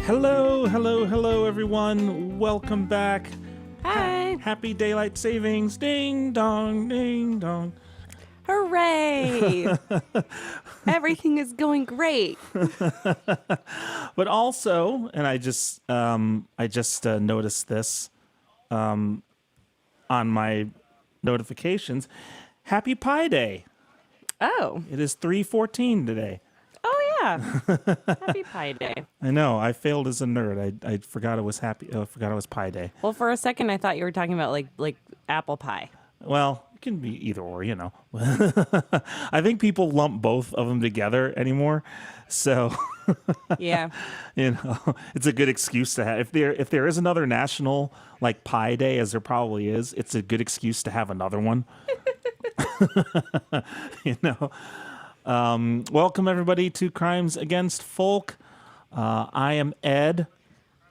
Hello, everyone. Welcome back. Hi. Happy daylight savings. Ding dong, ding dong. Hooray! Everything is going great. But also, and I just noticed this on my notifications. Happy Pi Day. Oh. It is 3/14 today. Oh, yeah. Happy Pi Day. I know. I failed as a nerd. I forgot it was forgot it was Pi Day. Well, for a second, I thought you were talking about like apple pie. Well, it can be either or, you know. I think people lump both of them together anymore. So, Yeah. you know, it's a good excuse to have. If there is another national like Pi Day, as there probably is, it's a good excuse to have another one. You know. Welcome everybody to Crimes Against Folk. I am Ed.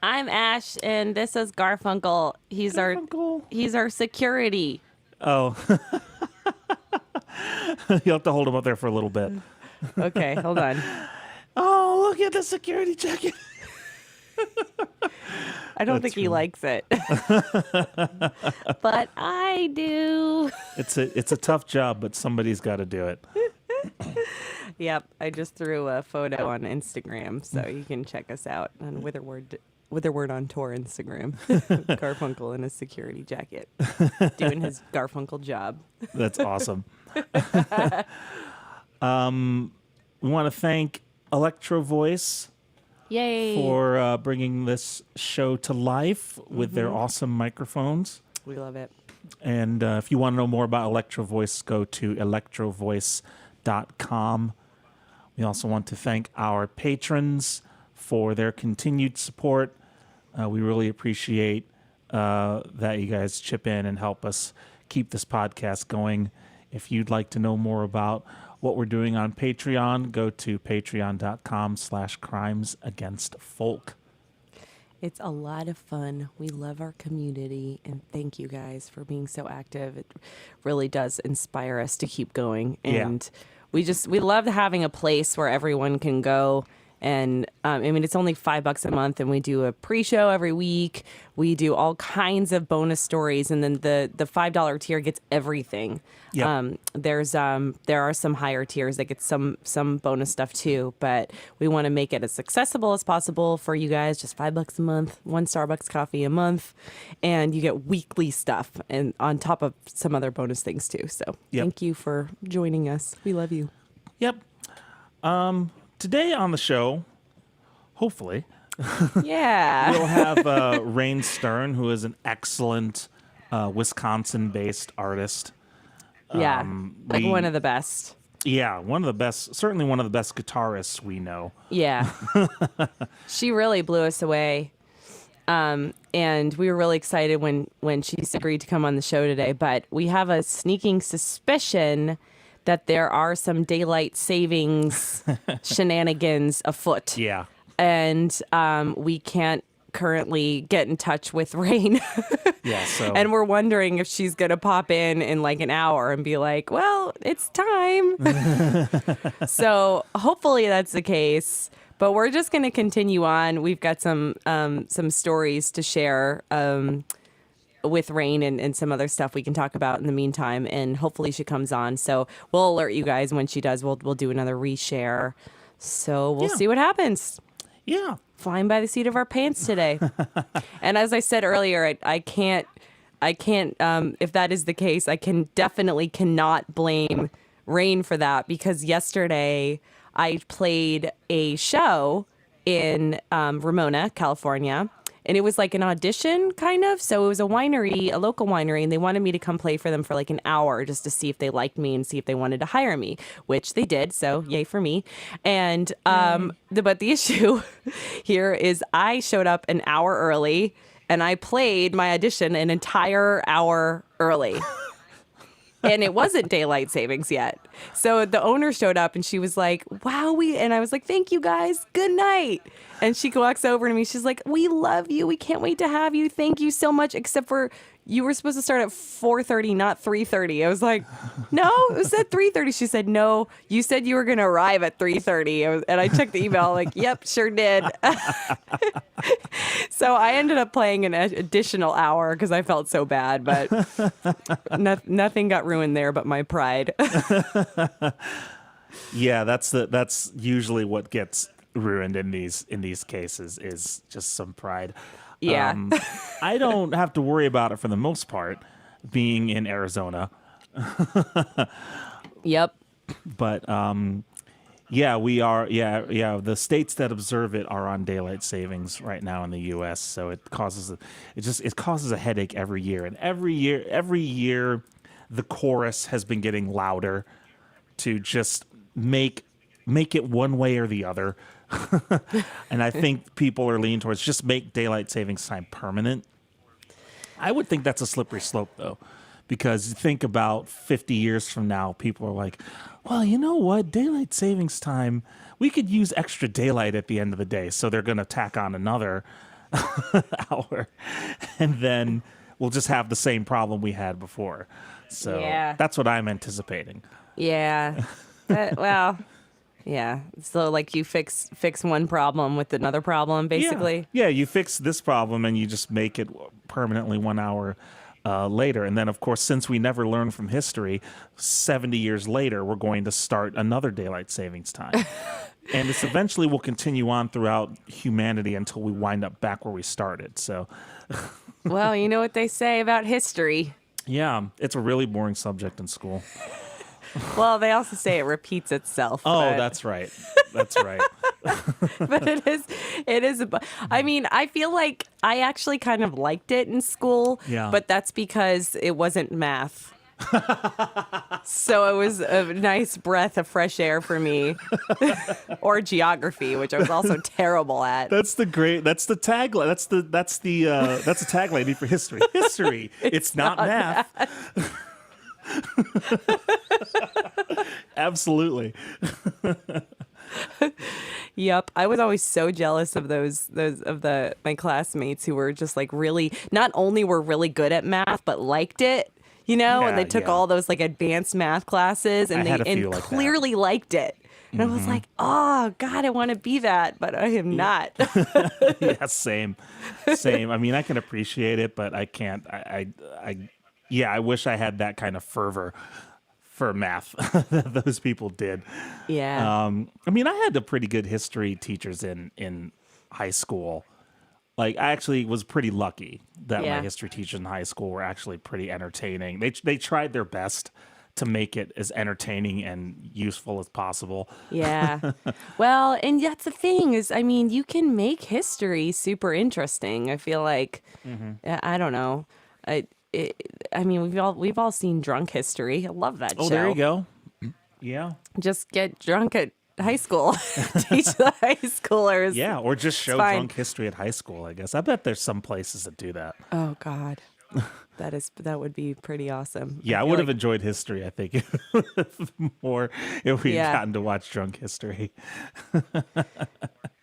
I'm Ash, and this is Garfunkel. He's our security. Oh, you'll have to hold him up there for a little bit. Okay, hold on. Oh, look at the security jacket. I don't think he likes it, but I do. It's a tough job, but somebody's got to do it. Yep, I just threw a photo on Instagram, so you can check us out on Witherword on Tour Instagram. Garfunkel in a security jacket, doing his Garfunkel job. That's awesome. We want to thank Electro Voice. Yay! For bringing this show to life with their awesome microphones. We love it. And if you want to know more about Electro Voice, go to electrovoice.com. We also want to thank our patrons for their continued support. We really appreciate that you guys chip in and help us keep this podcast going. If you'd like to know more about what we're doing on Patreon, go to patreon.com/crimesagainstfolk. It's a lot of fun. We love our community, and thank you guys for being so active. It really does inspire us to keep going. And we love having a place where everyone can go. And it's only $5 a month, and we do a pre-show every week. We do all kinds of bonus stories, and then the $5 tier gets everything. Yep. There are some higher tiers that get some bonus stuff too, but we want to make it as accessible as possible for you guys. Just $5 a month, one Starbucks coffee a month, and you get weekly stuff, and on top of some other bonus things too. So Thank you for joining us. We love you. Yep. Today on the show, hopefully, yeah, we'll have Raine Stern, who is an excellent Wisconsin-based artist. Yeah, one of the best. Yeah, one of the best, certainly one of the best guitarists we know. Yeah. She really blew us away. And we were really excited when she's agreed to come on the show today, but we have a sneaking suspicion that there are some daylight savings shenanigans afoot. Yeah. And we can't currently get in touch with Raine. Yeah, so. And we're wondering if she's going to pop in like an hour and be like, well, it's time. So hopefully that's the case. But we're just going to continue on. We've got some stories to share with Raine and some other stuff we can talk about in the meantime, and hopefully she comes on. So we'll alert you guys when she does. We'll do another reshare. So we'll see what happens. Yeah. Flying by the seat of our pants today. And as I said earlier, I can't if that is the case, I cannot blame Raine for that, because yesterday I played a show in Ramona, California. And it was like an audition, kind of. So it was a local winery, and they wanted me to come play for them for like an hour just to see if they liked me and see if they wanted to hire me, which they did. So yay for me. And but the issue here is I showed up an hour early, and I played my audition an entire hour early. And it wasn't daylight savings yet. So the owner showed up and she was like, wow, and I was like, thank you guys. Good night. And she walks over to me. She's like, we love you. We can't wait to have you. Thank you so much. Except for you were supposed to start at 4:30, not 3:30. I was like, no, it was at 3:30. She said, no, you said you were going to arrive at 3:30. And I checked the email, like, yep, sure did. So I ended up playing an additional hour because I felt so bad, but nothing got ruined there but my pride. Yeah, that's usually what gets ruined in these cases is just some pride. Yeah. I don't have to worry about it for the most part, being in Arizona. Yep. But yeah, we are. Yeah. The states that observe it are on daylight savings right now in the U.S. So it causes a headache every year, and every year, the chorus has been getting louder to just make it one way or the other. And I think people are leaning towards just make daylight savings time permanent. I would think that's a slippery slope, though, because think about 50 years from now, people are like, well, you know what? Daylight savings time, we could use extra daylight at the end of the day. So they're going to tack on another hour. And then we'll just have the same problem we had before. So Yeah. that's what I'm anticipating. Yeah. Well, yeah. So like you fix one problem with another problem, basically. Yeah, you fix this problem and you just make it permanently 1 hour later. And then, of course, since we never learned from history, 70 years later, we're going to start another daylight savings time. And this eventually will continue on throughout humanity until we wind up back where we started. So, Well, you know what they say about history. yeah, it's a really boring subject in school. Well, they also say it repeats itself. Oh, but, that's right. That's right. but it is. I mean, I feel like I actually kind of liked it in school. Yeah. But that's because it wasn't math. So it was a nice breath of fresh air for me. Or geography, which I was also terrible at. That's the tagline. That's the tagline for history. History. It's not math. Absolutely. Yep. I was always so jealous of my classmates who were just like really, not only were really good at math, but liked it, and they took all those like advanced math classes and I had a few and like that. clearly liked it. And I was like, oh God, I want to be that, but I am not. Yeah, same. I mean, I can appreciate it, but I can't. I wish I had that kind of fervor for math that those people did. Yeah. I mean, I had the pretty good history teachers in high school. Like, I actually was pretty lucky that my history teachers in high school were actually pretty entertaining. They tried their best to make it as entertaining and useful as possible. Yeah. Well, and that's the thing is, I mean, you can make history super interesting. I feel like, I don't know. I mean, we've all seen Drunk History. I love that show. Oh, there you go. Yeah. Just get drunk at high school. Teach the high schoolers. Yeah, or just show fine. drunk history at high school, I guess. I bet there's some places that do that. Oh God. That would be pretty awesome. Yeah, I would have enjoyed history, I think, more if we'd gotten to watch drunk history.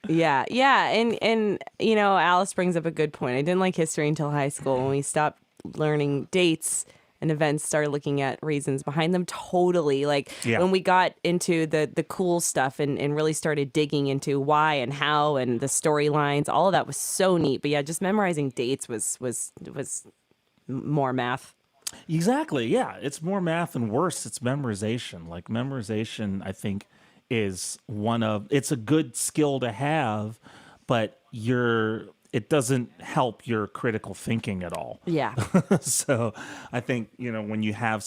Yeah. And Alice brings up a good point. I didn't like history until high school when we stopped learning dates and events, started looking at reasons behind them. Totally. Like when we got into the cool stuff and really started digging into why and how and the storylines, all of that was so neat. But yeah, just memorizing dates was more math. Exactly. Yeah. It's more math and worse. It's memorization. Like memorization, I think, is it's a good skill to have, but it doesn't help your critical thinking at all. Yeah. So I think, when you have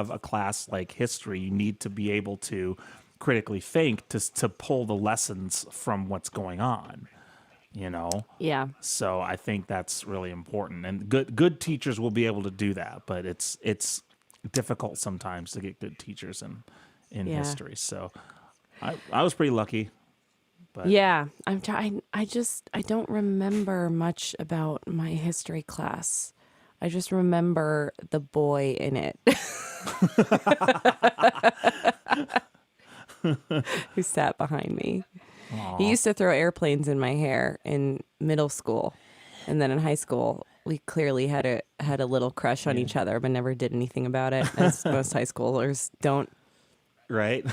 a class like history, you need to be able to critically think to pull the lessons from what's going on. Yeah. So I think that's really important, and good teachers will be able to do that, but it's difficult sometimes to get good teachers in history. So I was pretty lucky. But yeah, I'm trying. I don't remember much about my history class. I just remember the boy in it. Who sat behind me. Aww. He used to throw airplanes in my hair in middle school. And then in high school, we clearly had a little crush on each other, but never did anything about it, as most high schoolers don't. Right?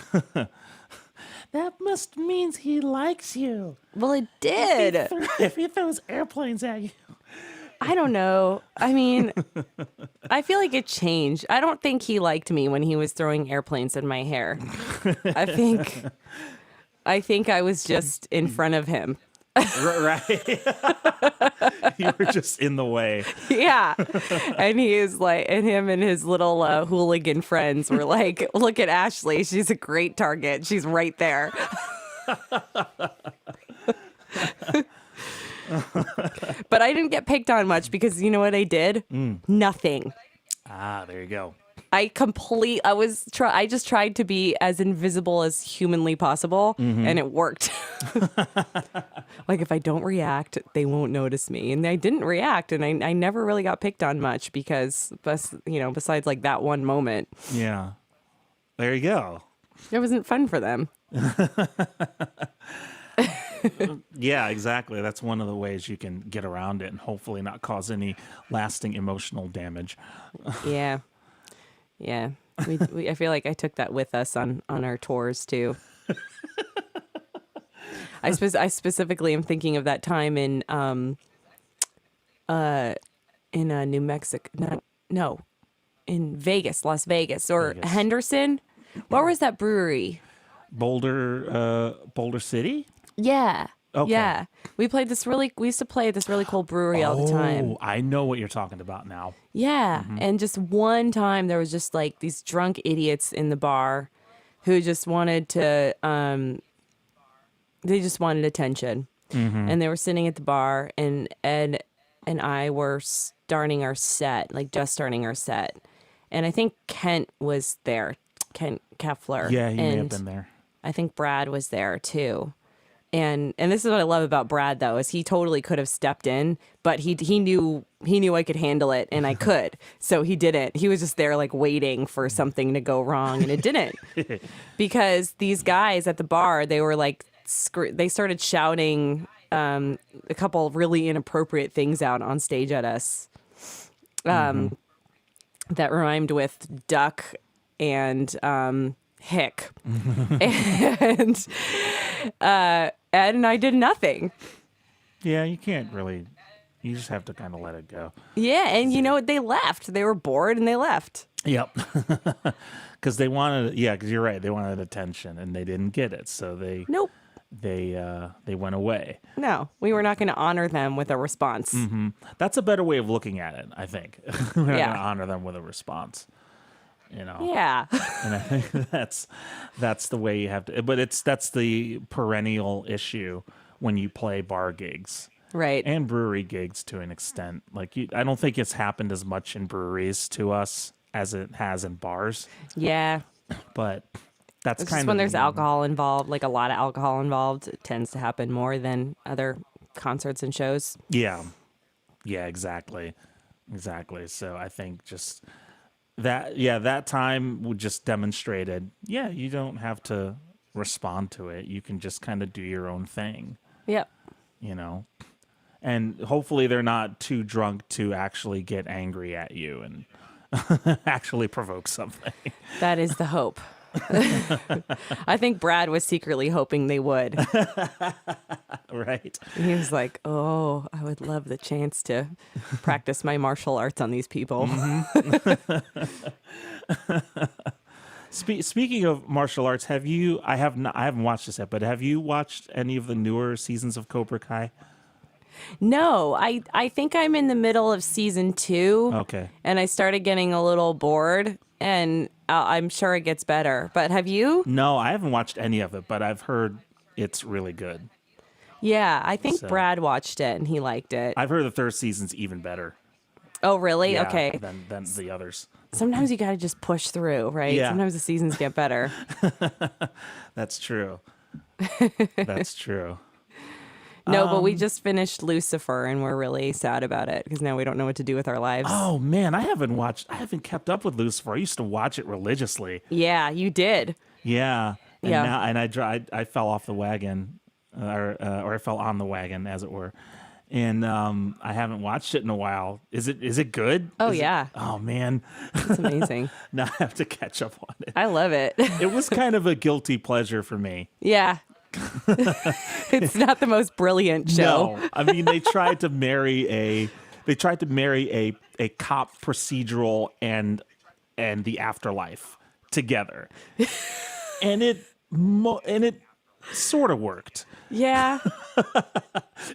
That must means he likes you. Well, it did. If he throws airplanes at you. I don't know. I mean, I feel like it changed. I don't think he liked me when he was throwing airplanes in my hair. I think I was just in front of him. Right. You were just in the way. Yeah. And he is like, and him and his little hooligan friends were like, look at Ashley. She's a great target. She's right there. But I didn't get picked on much because you know what I did? Nothing. Ah, there you go. I just tried to be as invisible as humanly possible, and it worked. Like if I don't react, they won't notice me, and I didn't react, and I never really got picked on much because, besides like that one moment, Yeah. There you go. it wasn't fun for them. Yeah, exactly. That's one of the ways you can get around it and hopefully not cause any lasting emotional damage. Yeah, yeah. I feel like I took that with us on our tours too. I specifically am thinking of that time in New Mexico. No, in Vegas, Las Vegas, or Vegas. Henderson. Where was that brewery? Boulder City? Yeah. Okay. Yeah. We used to play at this really cool brewery all the time. Oh, I know what you're talking about now. Yeah. And just one time there was just like these drunk idiots in the bar who just wanted to they just wanted attention. And they were sitting at the bar, and Ed and I were starting our set, like just starting our set. And I think Kent was there, Kent Keffler. Yeah, he may have and been there. I think Brad was there too. And this is what I love about Brad though, is he totally could have stepped in, but he knew I could handle it, and I could. So he didn't. He was just there like waiting for something to go wrong, and it didn't. Because these guys at the bar, they were like they started shouting a couple of really inappropriate things out on stage at us. That rhymed with duck and hick. And Ed and I did nothing. Yeah, you can't really. You just have to kind of let it go. Yeah, and you know what? They left. They were bored and they left. Yep. Because they wanted. Yeah, because you're right. They wanted attention and they didn't get it, so Nope. they went away. No, we were not going to honor them with a response. That's a better way of looking at it, I think. We're not Yeah. going to honor them with a response. You know. Yeah. And I think that's the way you have to. But that's the perennial issue when you play bar gigs. Right. And brewery gigs to an extent. Like I don't think it's happened as much in breweries to us as it has in bars. Yeah. But that's It's kind just of when there's alcohol involved, like a lot of alcohol involved, it tends to happen more than other concerts and shows. Yeah. Yeah, exactly. So I think just that time just demonstrated, you don't have to respond to it. You can just kind of do your own thing, Yep. you know? And hopefully they're not too drunk to actually get angry at you and actually provoke something. That is the hope. I think Brad was secretly hoping they would. Right? He was like, "Oh, I would love the chance to practice my martial arts on these people." Speaking of martial arts, I haven't watched this yet, but have you watched any of the newer seasons of Cobra Kai? No, I think I'm in the middle of season 2. Okay. And I started getting a little bored, and I'm sure it gets better. But have you? No, I haven't watched any of it, but I've heard it's really good. Yeah, I think So- Brad watched it and he liked it. I've heard the third season's even better. Oh, really? Yeah, Okay. Than the others. Sometimes you got to just push through, right? Yeah. Sometimes the seasons get better. That's true. That's true. No, but we just finished Lucifer and we're really sad about it because now we don't know what to do with our lives. Oh man, I haven't kept up with Lucifer. I used to watch it religiously. Yeah, you did. Yeah. And Yeah. now, I fell off the wagon, or I fell on the wagon, as it were. and I haven't watched it in a while. Is it good? Oh, Is it- yeah. oh man, It's amazing. now I have to catch up on it. I love it. It was kind of a guilty pleasure for me. Yeah. It's not the most brilliant show. No, I mean they tried to marry a cop procedural and the afterlife together, and it sort of worked. Yeah.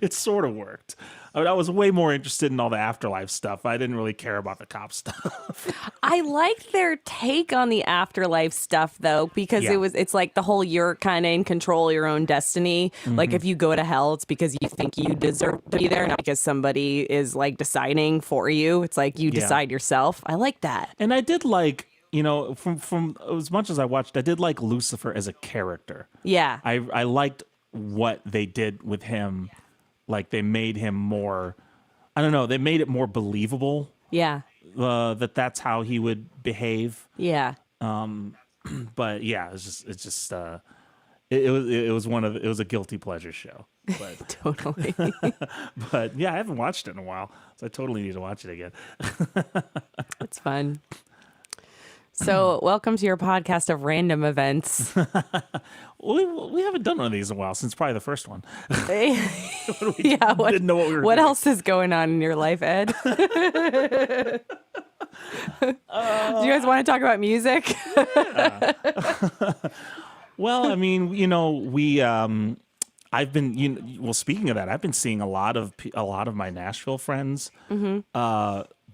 It sort of worked. I was way more interested in all the afterlife stuff. I didn't really care about the cop stuff. I liked their take on the afterlife stuff though, because Yeah. it's like the whole you're kind of in control of your own destiny. Like if you go to hell, it's because you think you deserve to be there, not because somebody is like deciding for you. It's like you Yeah. decide yourself. I like that. And I did like, from as much as I watched, I did like Lucifer as a character. Yeah. I liked what they did with him. Like they made him more, I don't know, they made it more believable Yeah. that's how he would behave. Yeah. But yeah, it was a guilty pleasure show. But Totally. but yeah, I haven't watched it in a while, so I totally need to watch it again. It's fun. So, welcome to your podcast of random events. We haven't done one of these in a while, since probably the first one. Yeah, what, Didn't know what we were what doing. else is going on in your life, Ed? Do you guys want to talk about music? Well, I mean, I've been, well, speaking of that, I've been seeing a lot of my Nashville friends.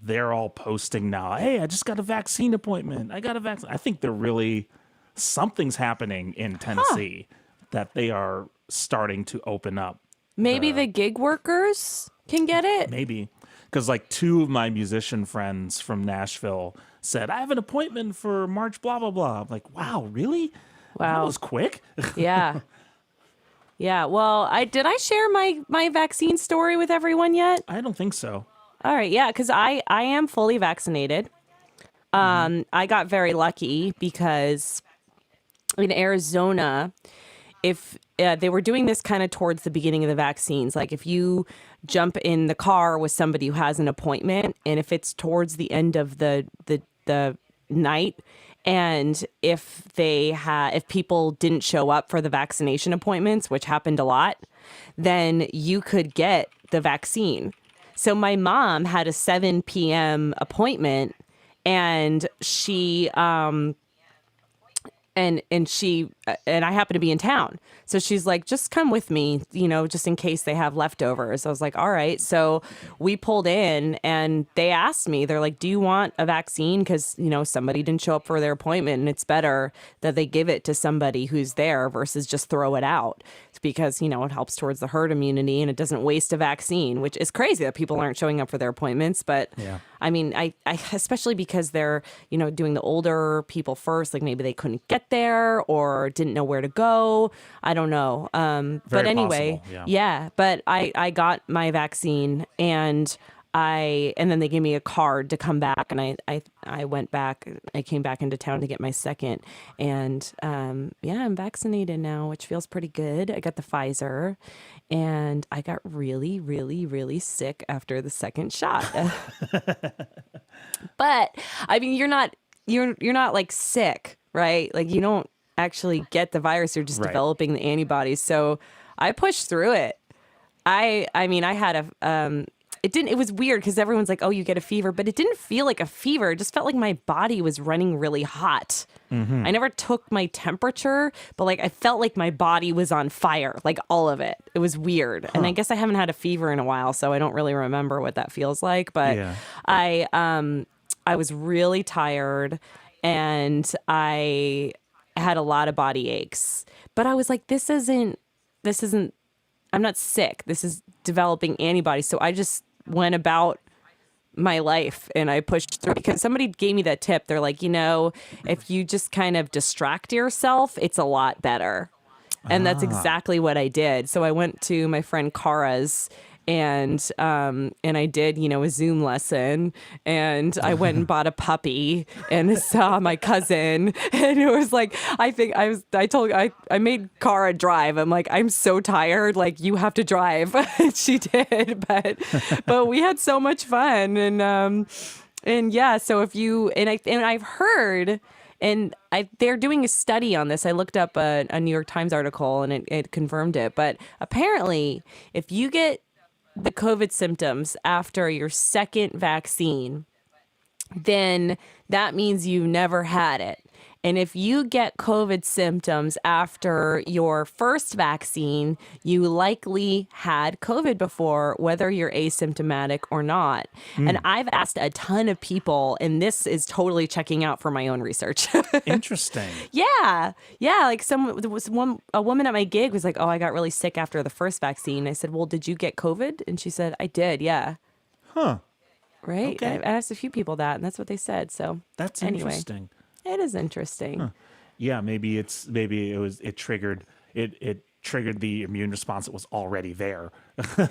They're all posting now. Hey, I just got a vaccine appointment. I got a vaccine. I think something's happening in Tennessee that they are starting to open up. Maybe the gig workers can get it. Maybe because like two of my musician friends from Nashville said, I have an appointment for March, blah, blah, blah. I'm like, wow, really? That Wow. was quick. Yeah. Yeah. Well, did I share my vaccine story with everyone yet? I don't think so. All right. Yeah. Because I am fully vaccinated. I got very lucky because in Arizona, if they were doing this kind of towards the beginning of the vaccines, like if you jump in the car with somebody who has an appointment, and if it's towards the end of the night, and if people didn't show up for the vaccination appointments, which happened a lot, then you could get the vaccine. So my mom had a 7 p.m. appointment, and she and I happen to be in town. So she's like, just come with me, just in case they have leftovers. I was like, all right. So we pulled in and they asked me, they're like, do you want a vaccine? Because, somebody didn't show up for their appointment, and it's better that they give it to somebody who's there versus just throw it out. It's because, it helps towards the herd immunity and it doesn't waste a vaccine, which is crazy that people aren't showing up for their appointments. But Yeah. I mean, I especially because they're, doing the older people first, like maybe they couldn't get there or didn't know where to go. I don't know. But Very anyway, possible, yeah. But I got my vaccine, and then they gave me a card to come back, and I went back. I came back into town to get my second, and I'm vaccinated now, which feels pretty good. I got the Pfizer, and I got really, really, really sick after the second shot. But I mean, you're not like sick, right? Like you don't actually get the virus. You're just Right. developing the antibodies. So I pushed through it. I mean, I had it was weird because everyone's like, oh, you get a fever, but it didn't feel like a fever. It just felt like my body was running really hot. I never took my temperature, but like I felt like my body was on fire, like all of it. It was weird. And I guess I haven't had a fever in a while, so I don't really remember what that feels like. But Yeah. I was really tired, and I had a lot of body aches. But I was like, this isn't I'm not sick. This is developing antibodies. So I just went about my life and I pushed through, because somebody gave me that tip. They're like, if you just kind of distract yourself, it's a lot better. And that's exactly what I did. So I went to my friend Kara's, and I did, a Zoom lesson, and I went and bought a puppy and saw my cousin, and it was like, I made Cara drive. I'm like, I'm so tired, like, you have to drive. And she did, but we had so much fun, and yeah, so if you and I've heard, and they're doing a study on this. I looked up a New York Times article, and it confirmed it. But apparently, if you get the COVID symptoms after your second vaccine, then that means you never had it. And if you get COVID symptoms after your first vaccine, you likely had COVID before, whether you're asymptomatic or not. And I've asked a ton of people, and this is totally checking out for my own research. Interesting. Yeah. Like a woman at my gig was like, "Oh, I got really sick after the first vaccine." I said, "Well, did you get COVID?" And she said, "I did. Yeah." Huh. Right. Okay. I asked a few people that, and that's what they said. So That's anyway. interesting. It is interesting. Yeah, maybe it triggered the immune response that was already there,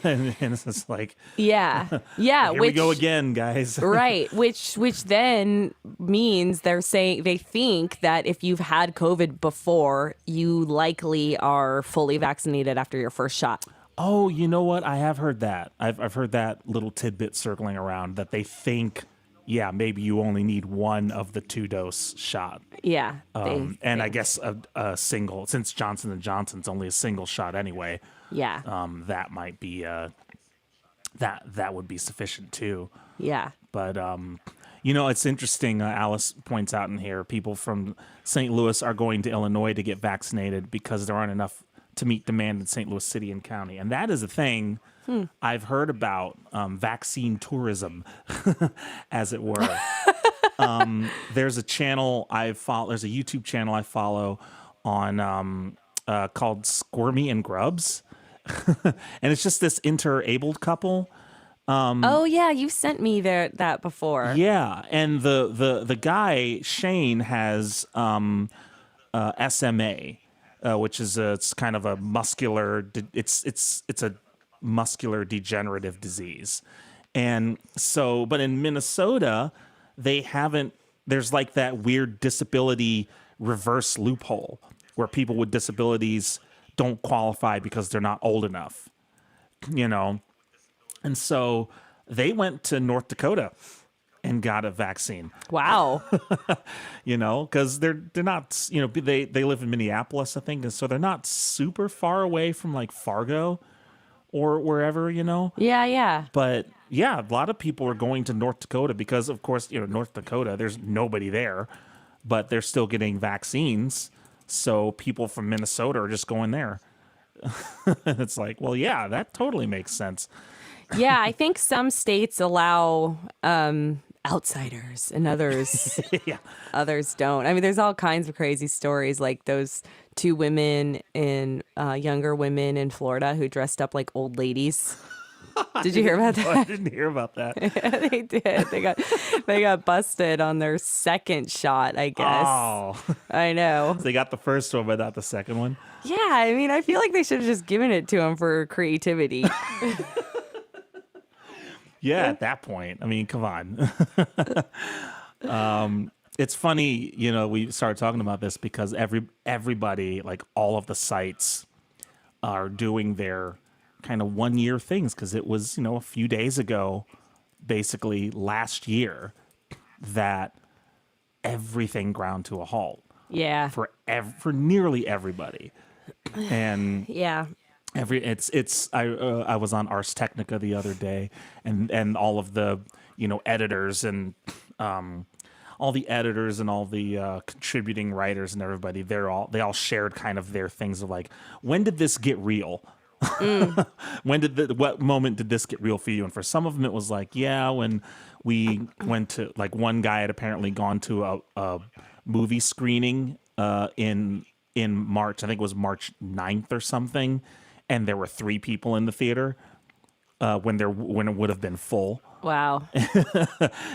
and it's just like, Yeah. here we go again, guys. Right. Which then means they think that if you've had COVID before, you likely are fully vaccinated after your first shot. Oh, you know what? I have heard that. I've heard that little tidbit circling around that they think, yeah, maybe you only need one of the 2-dose shot. Yeah. And I guess a single, since Johnson & Johnson's only a single shot anyway. Yeah. That might be that would be sufficient too. Yeah. But it's interesting. Alice points out in here, people from St. Louis are going to Illinois to get vaccinated because there aren't enough to meet demand in St. Louis City and County, and that is a thing. I've heard about vaccine tourism, as it were. There's a channel I follow. There's a YouTube channel I follow on called Squirmy and Grubs, and it's just this interabled couple. Oh yeah, you sent me that before. Yeah, and the guy Shane has SMA, which is it's kind of a muscular. It's a muscular degenerative disease. And so, but in Minnesota, there's like that weird disability reverse loophole where people with disabilities don't qualify because they're not old enough, And so they went to North Dakota and got a vaccine. Wow. Because they're not, they live in Minneapolis, I think. And so they're not super far away from like Fargo or wherever, Yeah. But yeah, a lot of people are going to North Dakota because, of course, North Dakota, there's nobody there, but they're still getting vaccines. So people from Minnesota are just going there. It's like, well, yeah, that totally makes sense. Yeah, I think some states allow outsiders and others Yeah. others don't. I mean, there's all kinds of crazy stories, like those two women younger women in Florida who dressed up like old ladies. Did you hear about that? I didn't hear about that. They did. They got busted on their second shot, I guess. Oh, I know. they got the first one, but not the second one. Yeah, I mean, I feel like they should have just given it to them for creativity. Yeah, at that point. I mean, come on. It's funny, we started talking about this because everybody, like all of the sites, are doing their kind of 1-year things because it was, a few days ago, basically last year, that everything ground to a halt. Yeah. For nearly everybody, and Yeah. I was on Ars Technica the other day, and all of the editors and all the contributing writers and everybody, they all shared kind of their things of like, when did this get real? What moment did this get real for you? And for some of them, it was like, yeah, when we went to, like, one guy had apparently gone to a movie screening in March. I think it was March 9th or something. And there were 3 people in the theater when it would have been full. Wow. And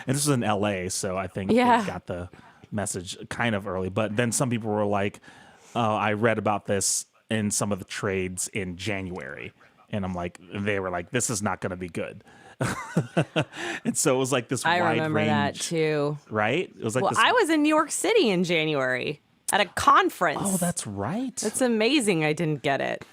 this was in LA, so I think they got the message kind of early. But then some people were like, I read about this in some of the trades in January. And they were like, this is not going to be good. And so it was like this I wide remember range, that too. right? It was like Well, this. I was in New York City in January at a conference. Oh, that's right. That's amazing. I didn't get it,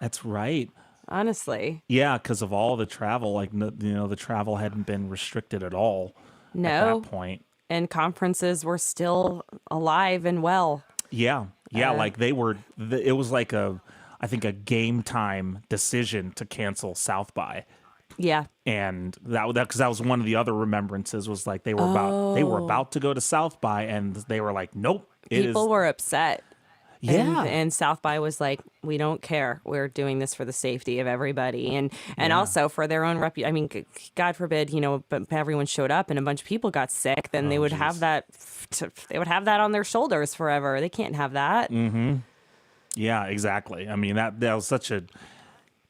That's right. honestly. Yeah, because of all the travel, the travel hadn't been restricted at all at No. that point. And conferences were still alive and well. Yeah, yeah, like they were. It was like I think a game time decision to cancel South by, Yeah. and because that was one of the other remembrances was like they were about to go to South by, and they were like, nope, People were upset. Yeah. And South by was like, we don't care. We're doing this for the safety of everybody, and also for their own reputation. I mean, God forbid, but everyone showed up and a bunch of people got sick. Then they would have that. They would have that on their shoulders forever. They can't have that. Yeah, exactly. I mean, that was such a,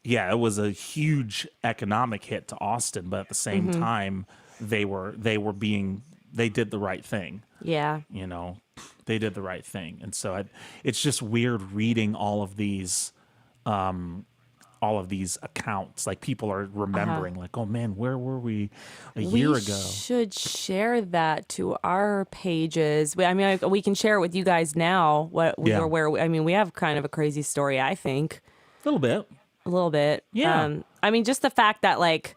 it was a huge economic hit to Austin, but at the same time, they did the right thing. Yeah. They did the right thing. And so it's just weird reading all of these accounts. Like people are remembering like, oh man, where were we a year ago? We should share that to our pages. We can share it with you guys now. We have kind of a crazy story, I think. A little bit. Yeah. Just the fact that like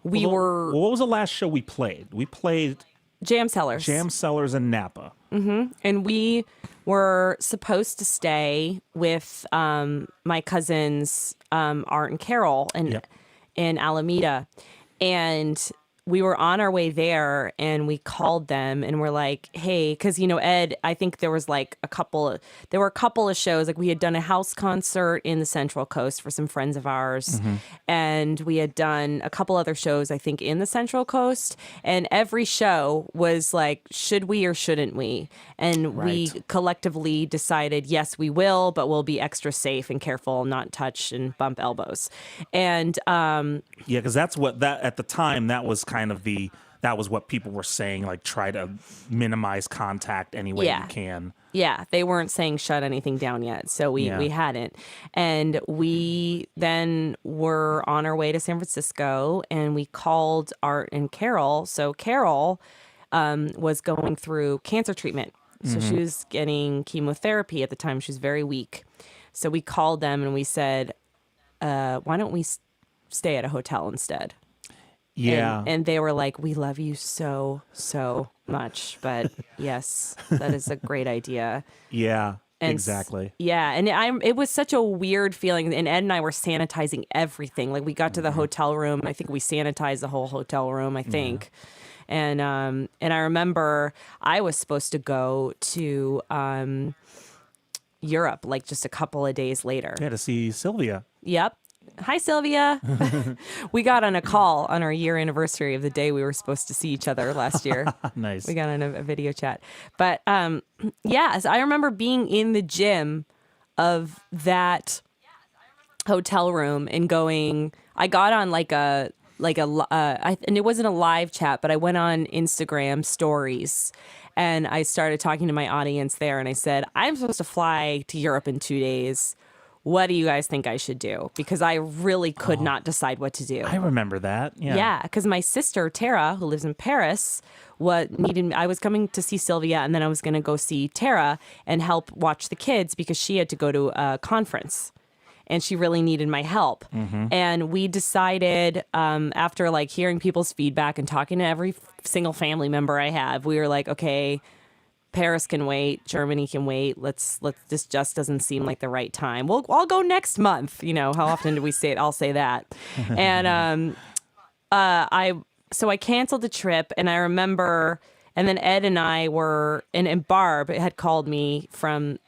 what was the last show we played? We played Jam Cellars. Jam Cellars in Napa. And we were supposed to stay with my cousins, Art and Carol, in Alameda. And we were on our way there and we called them and we're like, hey, because, Ed, I think there were a couple of shows. Like we had done a house concert in the Central Coast for some friends of ours. And we had done a couple other shows, I think, in the Central Coast. And every show was like, should we or shouldn't we? And we collectively decided, yes, we will, but we'll be extra safe and careful, not touch and bump elbows. And because at the time, that was kind of that was what people were saying, like try to minimize contact any way you can. Yeah, they weren't saying shut anything down yet, so we hadn't. And we then were on our way to San Francisco, and we called Art and Carol. So Carol was going through cancer treatment. So she was getting chemotherapy at the time. She was very weak. So we called them and we said, why don't we stay at a hotel instead? Yeah. And they were like, we love you so, so much. But yes, that is a great idea. Yeah, And exactly. Yeah. And it was such a weird feeling. And Ed and I were sanitizing everything. Like we got to the hotel room. I think we sanitized the whole hotel room, I think. And I remember I was supposed to go to Europe like just a couple of days later. Yeah, to see Sylvia. Yep. Hi, Sylvia. We got on a call on our year anniversary of the day we were supposed to see each other last year. Nice. We got on a video chat. But so I remember being in the gym of that hotel room and going, I got on and it wasn't a live chat, but I went on Instagram stories and I started talking to my audience there. And I said, I'm supposed to fly to Europe in 2 days. What do you guys think I should do? Because I really could not decide what to do. I remember that. Yeah. Yeah, because my sister, Tara, who lives in Paris, I was coming to see Sylvia, and then I was going to go see Tara and help watch the kids because she had to go to a conference. And she really needed my help. And we decided, after like hearing people's feedback and talking to every single family member I have, we were like, okay, Paris can wait, Germany can wait. This just doesn't seem like the right time. I'll go next month. How often do we say it? I'll say that. And so I canceled the trip, and I remember, and then Ed and I were, and Barb had called me from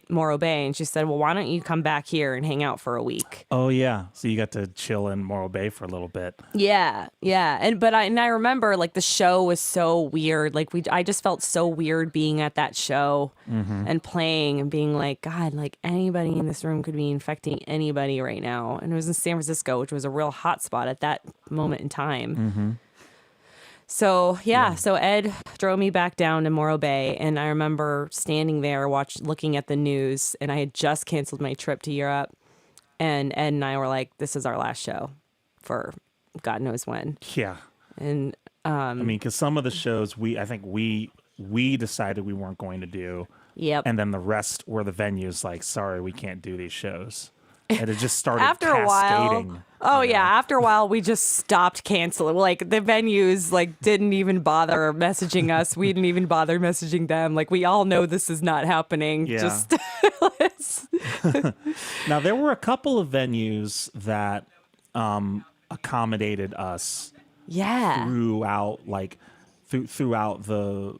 Morro Bay, and she said, well, why don't you come back here and hang out for a week? Oh, yeah. So you got to chill in Morro Bay for a little bit. Yeah, yeah. And I remember, like, the show was so weird. Like, I just felt so weird being at that show and playing and being like, God, like, anybody in this room could be infecting anybody right now. And it was in San Francisco, which was a real hot spot at that moment in time. So so Ed drove me back down to Morro Bay, and I remember standing there looking at the news, and I had just canceled my trip to Europe, and Ed and I were like, this is our last show for God knows when. Yeah. And I mean, because some of the shows I think we decided we weren't going to do. yep. And then the rest were the venues like, sorry, we can't do these shows. And it just started After a while, cascading. after a while, we just stopped canceling. Like the venues, like didn't even bother messaging us. We didn't even bother messaging them. Like we all know this is not happening. Yeah. Just Now, there were a couple of venues that accommodated us yeah, throughout, like throughout the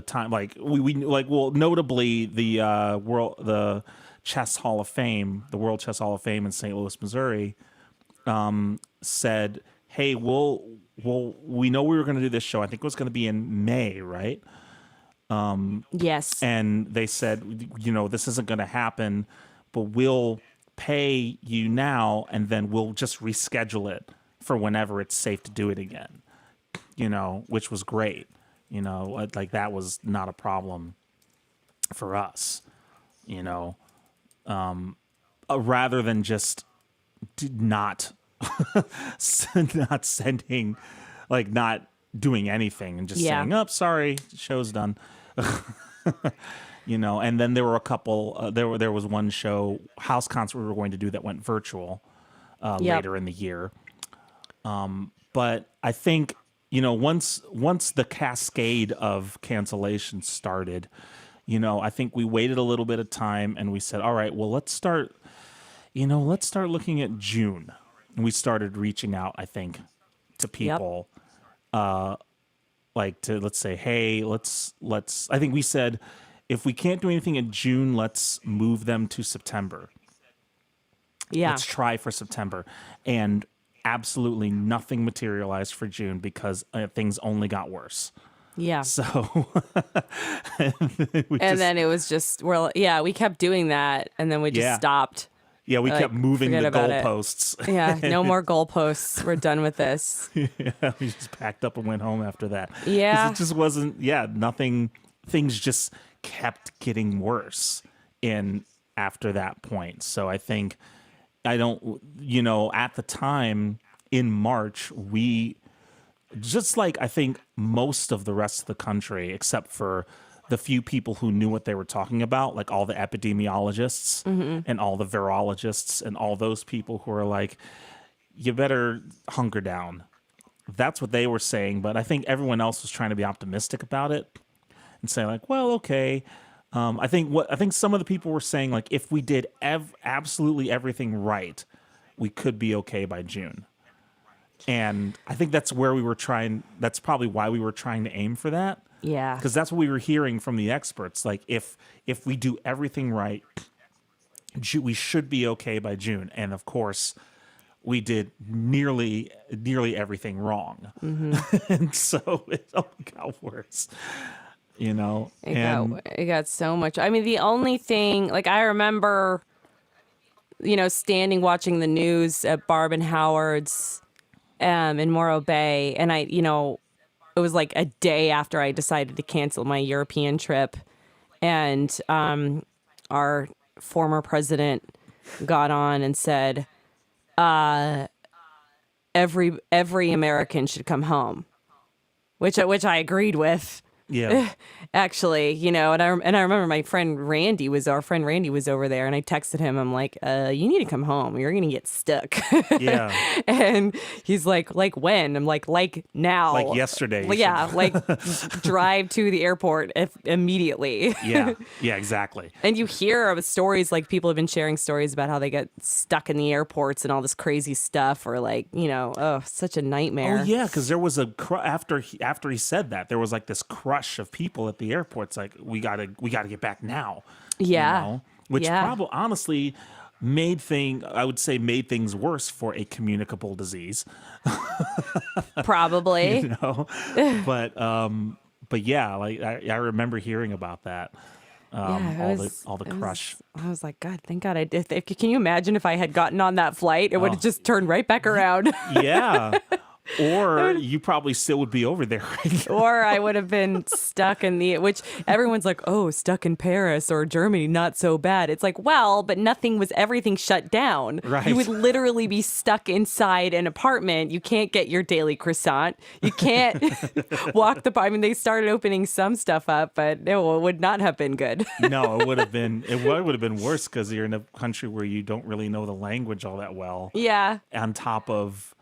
time. Like we like, well, notably the the Chess Hall of Fame, the World Chess Hall of Fame in St. Louis, Missouri, said, "Hey, we know we were going to do this show. I think it was going to be in May, right?" yes, And they said, this isn't going to happen, but we'll pay you now, and then we'll just reschedule it for whenever it's safe to do it again. Which was great. Like that was not a problem for us. Rather than just not not sending, like not doing anything and just Yeah. saying, "Oh, sorry, show's done." And then there were a couple. There was one house concert we were going to do that went virtual Yep. later in the year. But I think once the cascade of cancellations started, I think we waited a little bit of time and we said, all right, well, let's start looking at June. And we started reaching out, I think, to people, like let's say, hey, let's, I think we said, if we can't do anything in June, let's move them to September. yeah, Let's try for September. And absolutely nothing materialized for June because things only got worse. yeah. So, Then it was just we kept doing that, and then we just Yeah. stopped. we like, kept moving forget the about it. goalposts. Yeah, no more goalposts. We're done with this. Yeah, we just packed up and went home after that. 'Cause Yeah. it just wasn't. Yeah, nothing. Things just kept getting worse after that point. So I think at the time in March, we just like I think most of the rest of the country, except for the few people who knew what they were talking about, like all the epidemiologists and all the virologists and all those people who are like, you better hunker down. That's what they were saying. But I think everyone else was trying to be optimistic about it and say like, well, okay. I think some of the people were saying like, if we did absolutely everything right, we could be okay by June. And I think that's where we were trying. That's probably why we were trying to aim for that. Yeah. Because that's what we were hearing from the experts. Like if we do everything right, we should be okay by June. And of course, we did nearly everything wrong. And so it only got worse. It got so much. I mean, the only thing, like, I remember, standing watching the news at Barb and Howard's in Morro Bay, and it was like a day after I decided to cancel my European trip, and our former president got on and said, every American should come home, which I agreed with. Yeah. Actually, and I remember our friend Randy was over there, and I texted him. I'm like, you need to come home. You're gonna get stuck. Yeah. And he's like when? I'm like now. Like yesterday. Yeah, like drive to the airport immediately. Yeah. Yeah, exactly. And you hear of stories, like people have been sharing stories about how they get stuck in the airports and all this crazy stuff, or like, such a nightmare. Oh yeah, because there was after he said that, there was like this crush of people at the airports. Like we gotta get back now. Yeah. Which Yeah. probably honestly made things worse for a communicable disease. Probably. But yeah, like I remember hearing about that. All the crush. I was like, God, thank God I did. Can you imagine if I had gotten on that flight? It would have just turned right back around. Yeah. Or you probably still would be over there right now. Or I would have been stuck in which everyone's like, oh, stuck in Paris or Germany, not so bad. It's like, well, but everything shut down. Right. You would literally be stuck inside an apartment. You can't get your daily croissant. You can't I mean, they started opening some stuff up, but it would not have been good. No, it would have been worse because you're in a country where you don't really know the language all that well. Yeah. On top of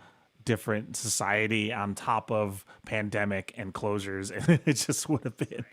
different society, on top of pandemic and closures, and it just would have been,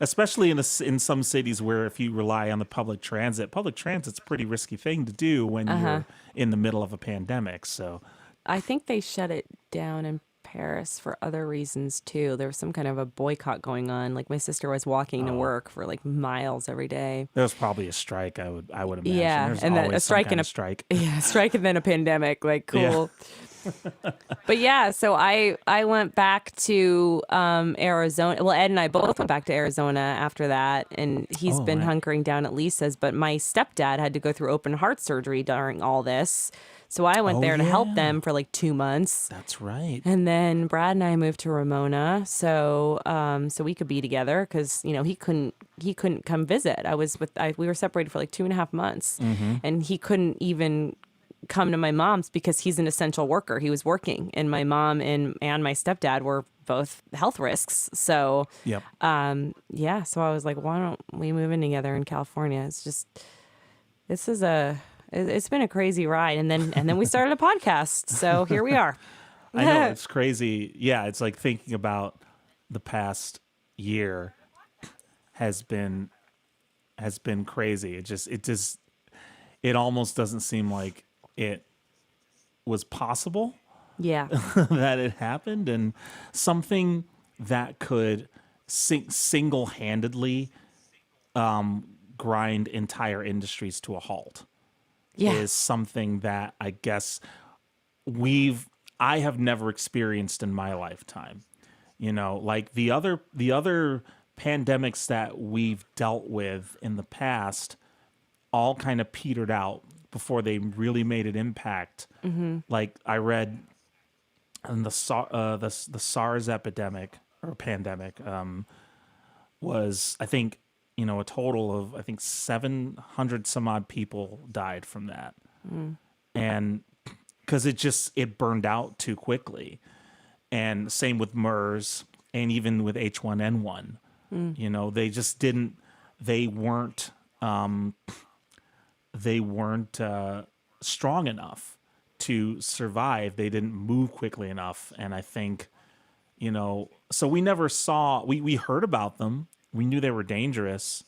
especially in some cities where if you rely on the public transit's a pretty risky thing to do when you're in the middle of a pandemic. So I think they shut it down in Paris for other reasons too. There was some kind of a boycott going on. Like my sister was walking to work for like miles every day. there was probably a strike. I would imagine. Yeah, There's and then always a strike some kind and of strike. Yeah, strike and then a pandemic. Like cool. Yeah. But yeah, so I went back to Arizona. Well, Ed and I both went back to Arizona after that, and he's been right. hunkering down at Lisa's. But my stepdad had to go through open heart surgery during all this, so I went there to help them for like 2 months. That's right. And then Brad and I moved to Ramona, so we could be together because he couldn't come visit. We were separated for like 2.5 months, and he couldn't even come to my mom's because he's an essential worker. He was working, and my mom and my stepdad were both health risks. So Yep. so I was like, why don't we move in together in California? It's been a crazy ride, and then we started a podcast. So here we are. I know it's crazy. Yeah, it's like thinking about the past year has been crazy. It almost doesn't seem like it was possible Yeah. that it happened, and something that could single-handedly grind entire industries to a halt Yeah. is something that I guess I have never experienced in my lifetime. Like the other pandemics that we've dealt with in the past all kind of petered out before they really made an impact. Like I read in the SARS epidemic or pandemic was, I think, a total of 700 some odd people died from that. And because it burned out too quickly. And same with MERS and even with H1N1. They just they weren't strong enough to survive. They didn't move quickly enough. And I think, so we never saw, we heard about them. We knew they were dangerous,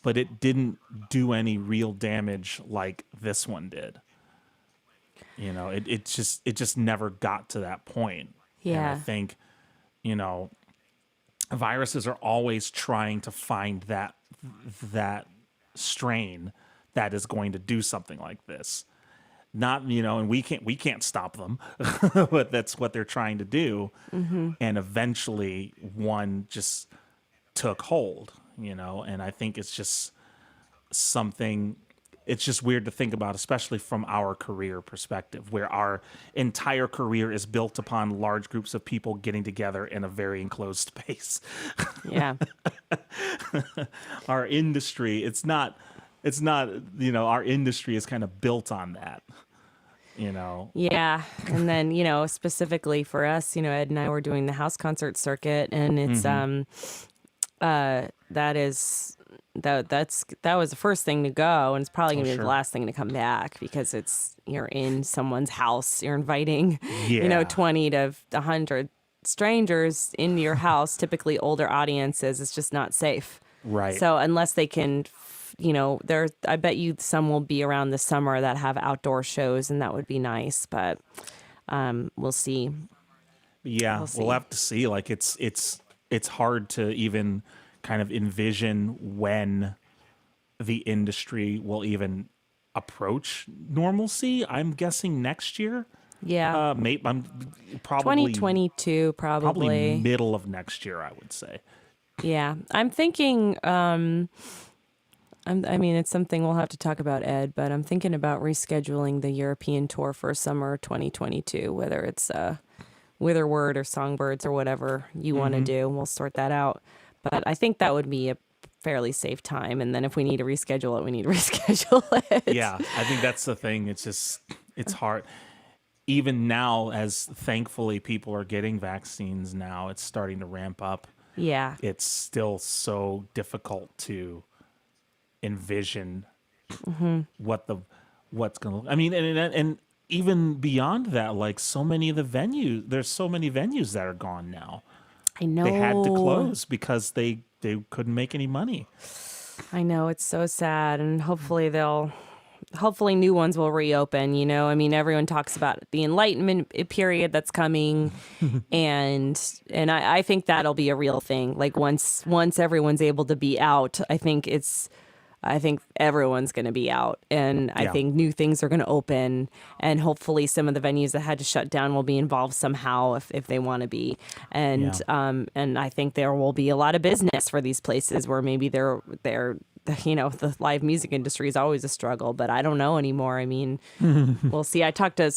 but it didn't do any real damage like this one did. It just never got to that point. And I Yeah. think, viruses are always trying to find that strain that is going to do something like this. Not, and we can't stop them, but that's what they're trying to do. And eventually one just took hold, and I think it's just something, it's just weird to think about, especially from our career perspective, where our entire career is built upon large groups of people getting together in a very enclosed space. Yeah. Our industry, it's not, our industry is kind of built on that, Yeah. And then, specifically for us, Ed and I were doing the house concert circuit, and it's that was the first thing to go, and it's probably gonna be sure. the last thing to come back because you're in someone's house, you're inviting, Yeah. 20 to 100 strangers into your house, typically older audiences. It's just not safe. Right. So unless they can, I bet you some will be around the summer that have outdoor shows, and that would be nice. But we'll see. Yeah, we'll have to see. Like it's hard to even kind of envision when the industry will even approach normalcy. I'm guessing next year. Yeah. Maybe I'm probably 2022, probably middle of next year, I would say. Yeah, I'm thinking. It's something we'll have to talk about, Ed. But I'm thinking about rescheduling the European tour for summer 2022. Witherword or Songbirds or whatever you want to do. We'll sort that out. But I think that would be a fairly safe time. And then if we need to reschedule it, we need to reschedule it. Yeah, I think that's the thing. It's hard. Even now, as thankfully people are getting vaccines now, it's starting to ramp up. Yeah. It's still so difficult to envision what's going to. I mean, and even beyond that, like so many of the venues, there's so many venues that are gone now. I know. They had to close because they couldn't make any money. I know, it's so sad, and hopefully new ones will reopen. You know, I mean, everyone talks about the Enlightenment period that's coming, and I think that'll be a real thing. Like once everyone's able to be out, I think everyone's going to be out, and I think new things are going to open, and hopefully some of the venues that had to shut down will be involved somehow if they want to be, and I think there will be a lot of business for these places where maybe they're you know, the live music industry is always a struggle, but I don't know anymore. I mean, we'll see. I talked to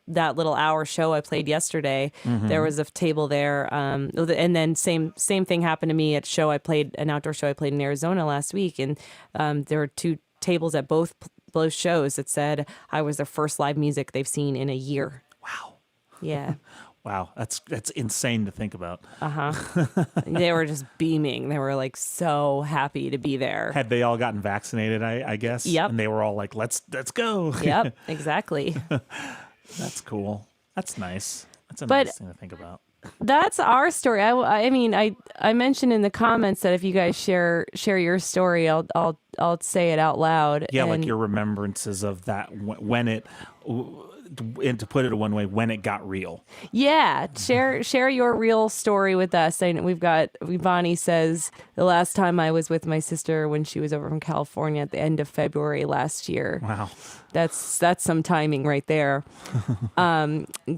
that little hour show I played yesterday. There was a table there, and then same thing happened to me at an outdoor show I played in Arizona last week, and there were two tables at both shows that said I was their first live music they've seen in a year. Wow. Yeah. Wow, that's insane to think about. They were just beaming. They were like so happy to be there. Had they all gotten vaccinated, I guess? Yep. And they were all like, let's go. Yep, exactly. That's cool. That's nice. That's a But- nice thing to think about. That's our story. I mean, I mentioned in the comments that if you guys share your story, I'll say it out loud. Yeah, and like your remembrances of that when it, and to put it one way, when it got real. Yeah, share your real story with us. And Vani says the last time I was with my sister when she was over from California at the end of February last year. Wow. That's some timing right there.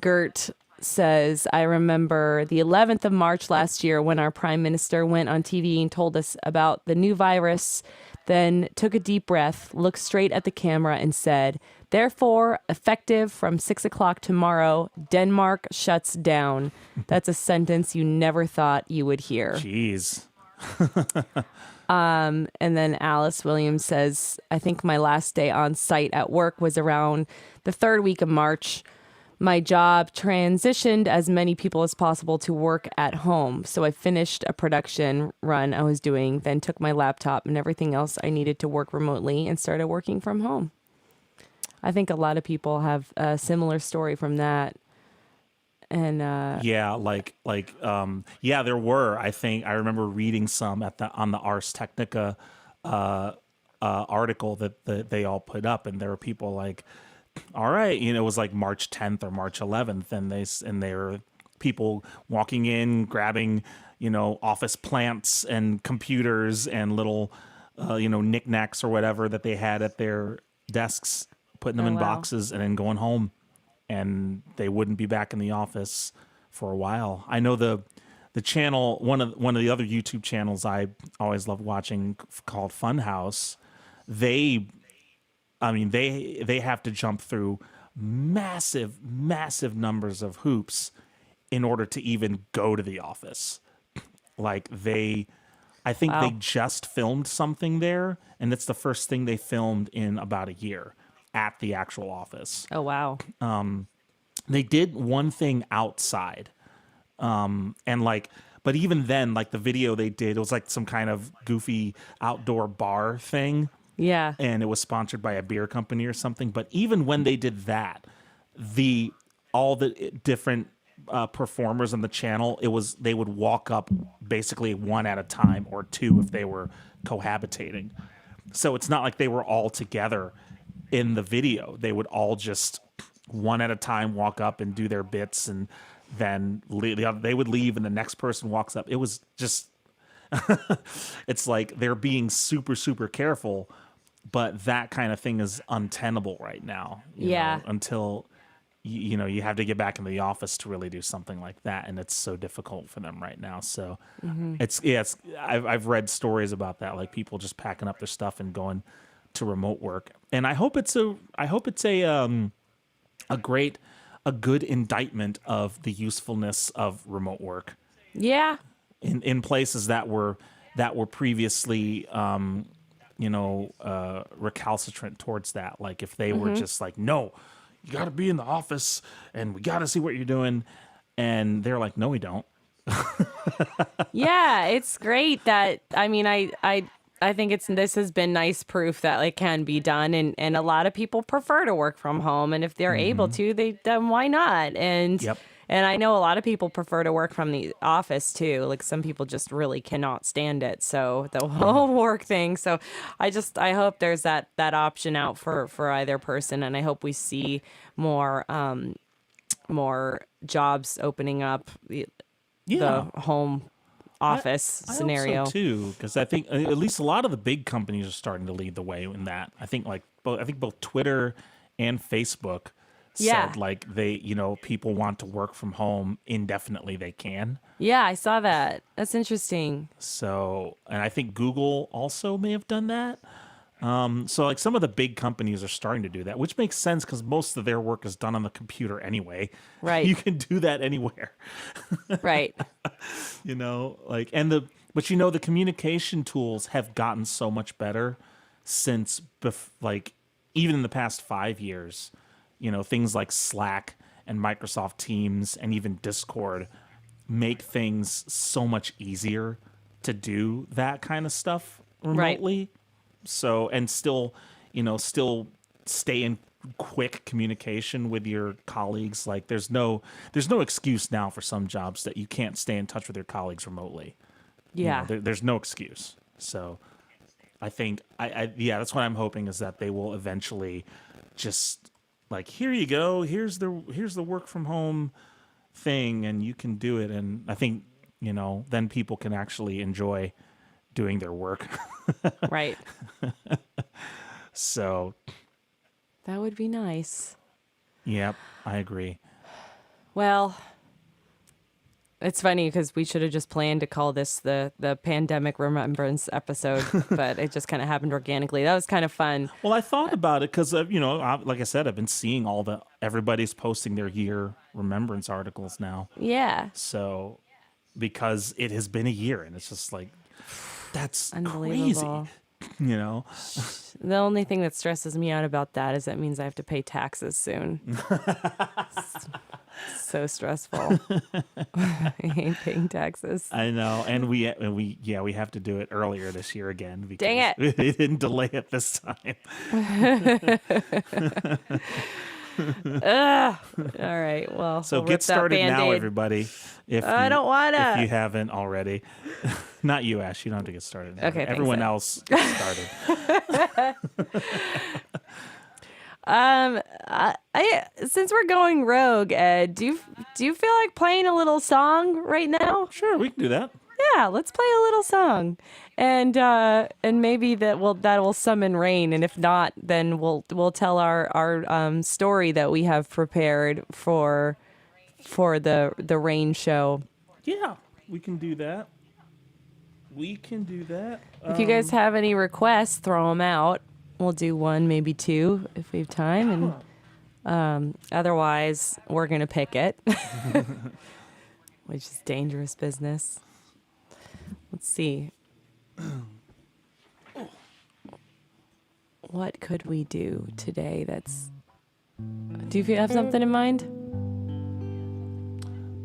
Gert says, I remember the 11th of March last year when our prime minister went on TV and told us about the new virus, then took a deep breath, looked straight at the camera and said, therefore, effective from 6 o'clock tomorrow, Denmark shuts down. That's a sentence you never thought you would hear. Jeez. And then Alice Williams says, I think my last day on site at work was around the third week of March. My job transitioned as many people as possible to work at home. So I finished a production run I was doing, then took my laptop and everything else I needed to work remotely and started working from home. I think a lot of people have a similar story from that. And Yeah, yeah, there were. I remember reading some on the Ars Technica article that they all put up, and there were people like, all right, you know, it was like March 10th or March 11th, and they were people walking in, grabbing, you know, office plants and computers and little, you know, knickknacks or whatever that they had at their desks, putting them in wow. boxes and then going home, and they wouldn't be back in the office for a while. I know the channel, one of the other YouTube channels I always love watching, called Funhouse. They have to jump through massive numbers of hoops in order to even go to the office. Like I think Wow. they just filmed something there, and it's the first thing they filmed in about a year at the actual office. oh, wow. They did one thing outside, but even then, like the video they did, it was like some kind of goofy outdoor bar thing. Yeah. And it was sponsored by a beer company or something. But even when they did that, all the different performers on the channel, they would walk up basically one at a time, or two if they were cohabitating. So it's not like they were all together in the video. They would all just one at a time walk up and do their bits, and then they would leave, and the next person walks up. It was just it's like they're being super, super careful. But that kind of thing is untenable right now. You know, until you have to get back into the office to really do something like that, and it's so difficult for them right now. So I've read stories about that, like people just packing up their stuff and going to remote work. And I hope it's a great a good indictment of the usefulness of remote work Yeah. in places that were previously recalcitrant towards that. Like if they were just like, no, you got to be in the office and we got to see what you're doing, and they're like, no, we don't. Yeah, it's great that I mean I think this has been nice proof that it can be done, and a lot of people prefer to work from home, and if they're able to, then why not? Yep. And I know a lot of people prefer to work from the office too. Like some people just really cannot stand it. So the whole work thing. So I hope there's that option out for either person, and I hope we see more jobs opening up the Yeah. home office I scenario. hope so too, because I think at least a lot of the big companies are starting to lead the way in that. I think both Twitter and Facebook Yeah. said like people want to work from home indefinitely they can. Yeah, I saw that. That's interesting. So, and I think Google also may have done that. So like some of the big companies are starting to do that, which makes sense because most of their work is done on the computer anyway. Right. You can do that anywhere. Right. The communication tools have gotten so much better since even in the past 5 years. Things like Slack and Microsoft Teams and even Discord make things so much easier to do that kind of stuff Right. remotely. So, and still stay in quick communication with your colleagues. Like there's no excuse now for some jobs that you can't stay in touch with your colleagues remotely. Yeah. There's no excuse. So I think that's what I'm hoping, is that they will eventually just like, here you go, here's the work from home thing and you can do it. And I think then people can actually enjoy doing their work. Right. So That would be nice. yep, I agree. Well, it's funny because we should have just planned to call this the pandemic remembrance episode, but it just kind of happened organically. That was kind of fun. Well, I thought about it because like I said, I've been seeing everybody's posting their year remembrance articles now. Yeah. So because it has been a year, and it's just like, that's crazy. Unbelievable. The only thing that stresses me out about that is that means I have to pay taxes soon. So stressful. I hate paying taxes. I know, and we have to do it earlier this year again because Dang it. we didn't delay it this time. All right. Well, So we'll get rip that started now, Band-Aid. everybody. I don't wanna. If you haven't already, not you, Ash. You don't have to get started. Now. Okay, thanks, Everyone Ed. else get started. Since we're going rogue, Ed, do you feel like playing a little song right now? Sure, we can do that. Yeah, let's play a little song, and maybe that will summon Raine, and if not, then we'll tell our story that we have prepared for the Raine show. Yeah, we can do that. If you guys have any requests, throw them out. We'll do one, maybe two, if we have time, and otherwise, we're gonna pick it, which is dangerous business. Let's see. What could we do today that's... Do you have something in mind?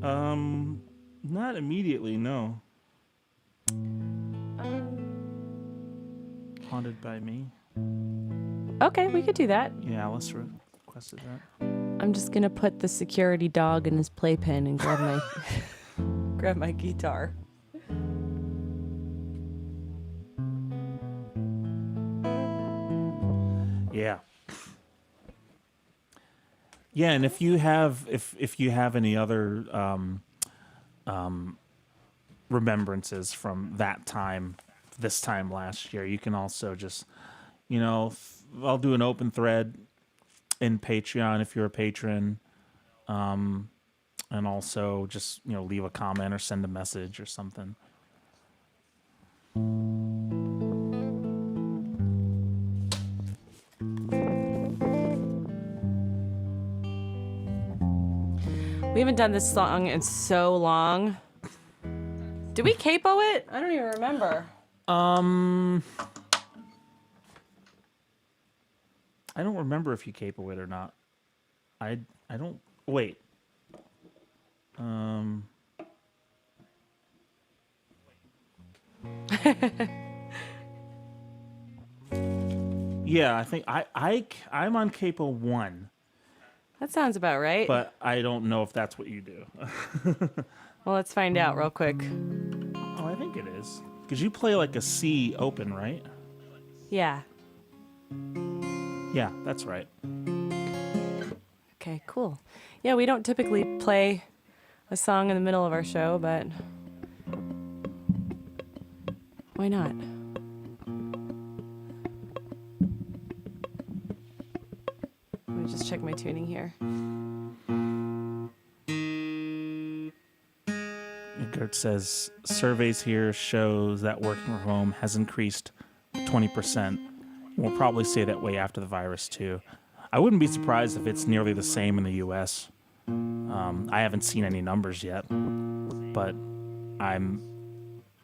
Not immediately, no. Haunted by Me. Okay, we could do that. Yeah, Alice requested that. I'm just gonna put the security dog in his playpen and grab my grab my guitar. Yeah. Yeah, and if you have any other remembrances from that time, this time last year, you can also just, I'll do an open thread in Patreon if you're a patron, and also just leave a comment or send a message or something. haven't done this song in so long. Did we capo it? I don't even remember. I don't remember if you capo it or not. I don't wait. Yeah, I think I'm on capo 1, That sounds about right. but I don't know if that's what you do. Well, let's find out real quick. Oh, I think it is. Because you play like a C open, right? Yeah. Yeah, that's right. Okay, cool. Yeah, we don't typically play a song in the middle of our show, but why not? Let me just check my tuning here. Gert says surveys here shows that working from home has increased 20%. We'll probably stay that way after the virus too. I wouldn't be surprised if it's nearly the same in the U.S. I haven't seen any numbers yet, but I'm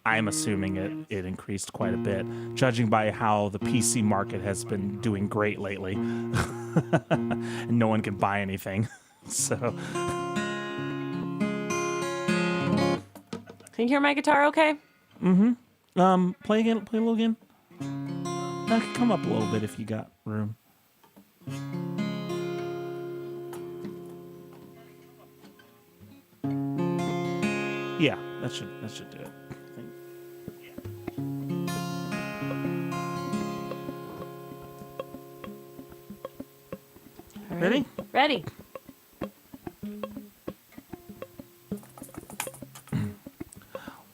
assuming it increased quite a bit, judging by how the PC market has been doing great lately, and no one can buy anything. So, Can you hear my guitar okay? play a little again. I can come up a little bit if you got room. Yeah, that should do it. I think. All right. Ready? Ready.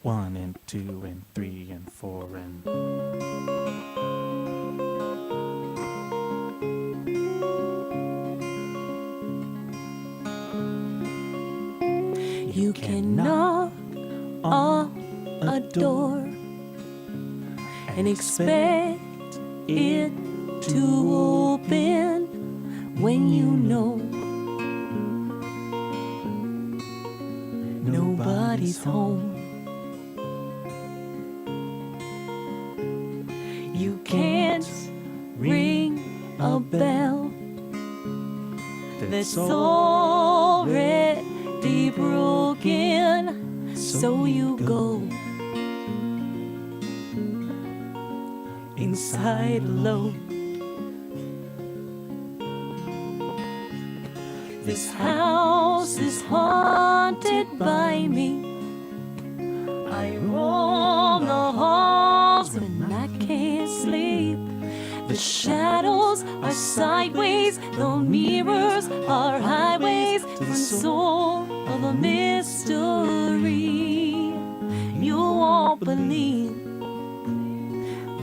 One and 2 and 3 and 4 and. You can knock on a door and expect it to open when you know nobody's home. You can't ring a bell that's already broken, so you go inside alone. This house is haunted by me. I roam the halls when I can't sleep. The shadows are sideways, the mirrors are highways to the soul of a mystery. You won't believe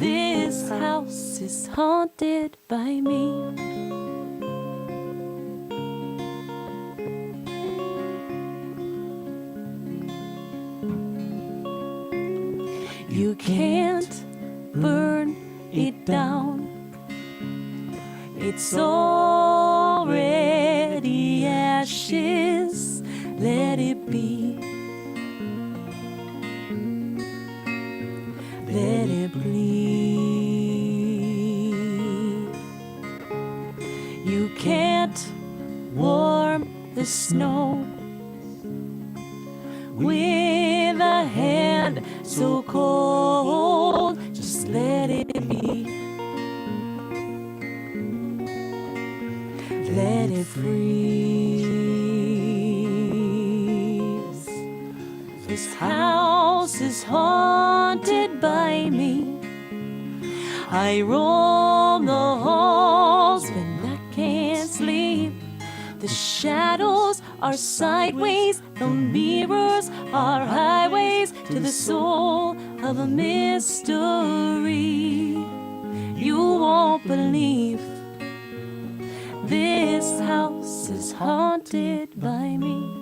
this house is haunted by me. You can't burn it down. It's already ashes. Let it be. Let it bleed. You can't warm the snow with a hand so cold. Just let it be. Let it freeze. This house is haunted by me. I roam the halls when I can't sleep. The shadows are sideways, the mirrors are highways to the soul of a mystery. You won't believe this house is haunted by me.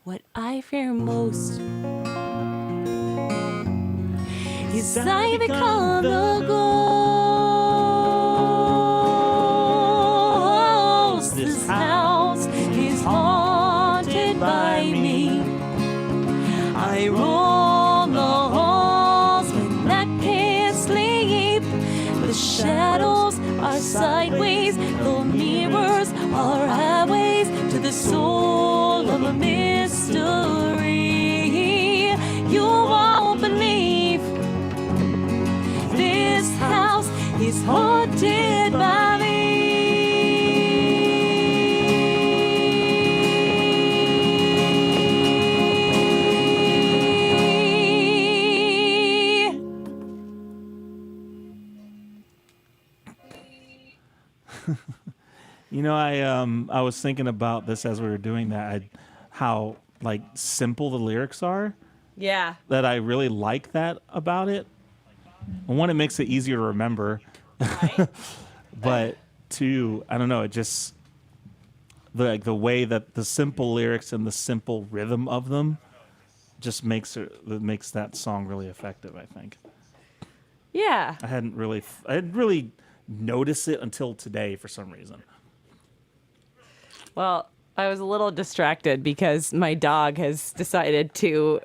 What I fear most is I become the ghost. This house is haunted by me. I roam the halls when I can't sleep. The shadows are sideways, the mirrors are highways to the soul of a mystery. You won't believe this house is haunted by me. You know, I was thinking about this as we were doing that, how like simple the lyrics are. Yeah. That I really like that about it. And one, it makes it easier to remember. Right? But two, I don't know, it just the way that the simple lyrics and the simple rhythm of them just makes that song really effective, I think. Yeah. I hadn't really noticed it until today for some reason. Well, I was a little distracted because my dog has decided to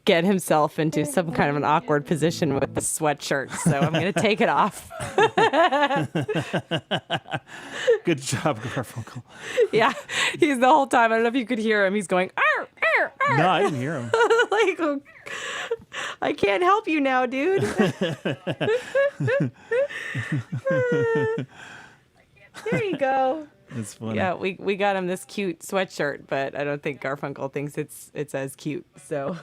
get himself into some kind of an awkward position with the sweatshirt, so I'm going to take it off. Good job, Garfunkel. Yeah, he's the whole time. I don't know if you could hear him. He's going, arr, arr, arr. No, I didn't hear him. Like, oh, I can't help you now, dude. There you go. It's funny. Yeah, we got him this cute sweatshirt, but I don't think Garfunkel thinks it's as cute. So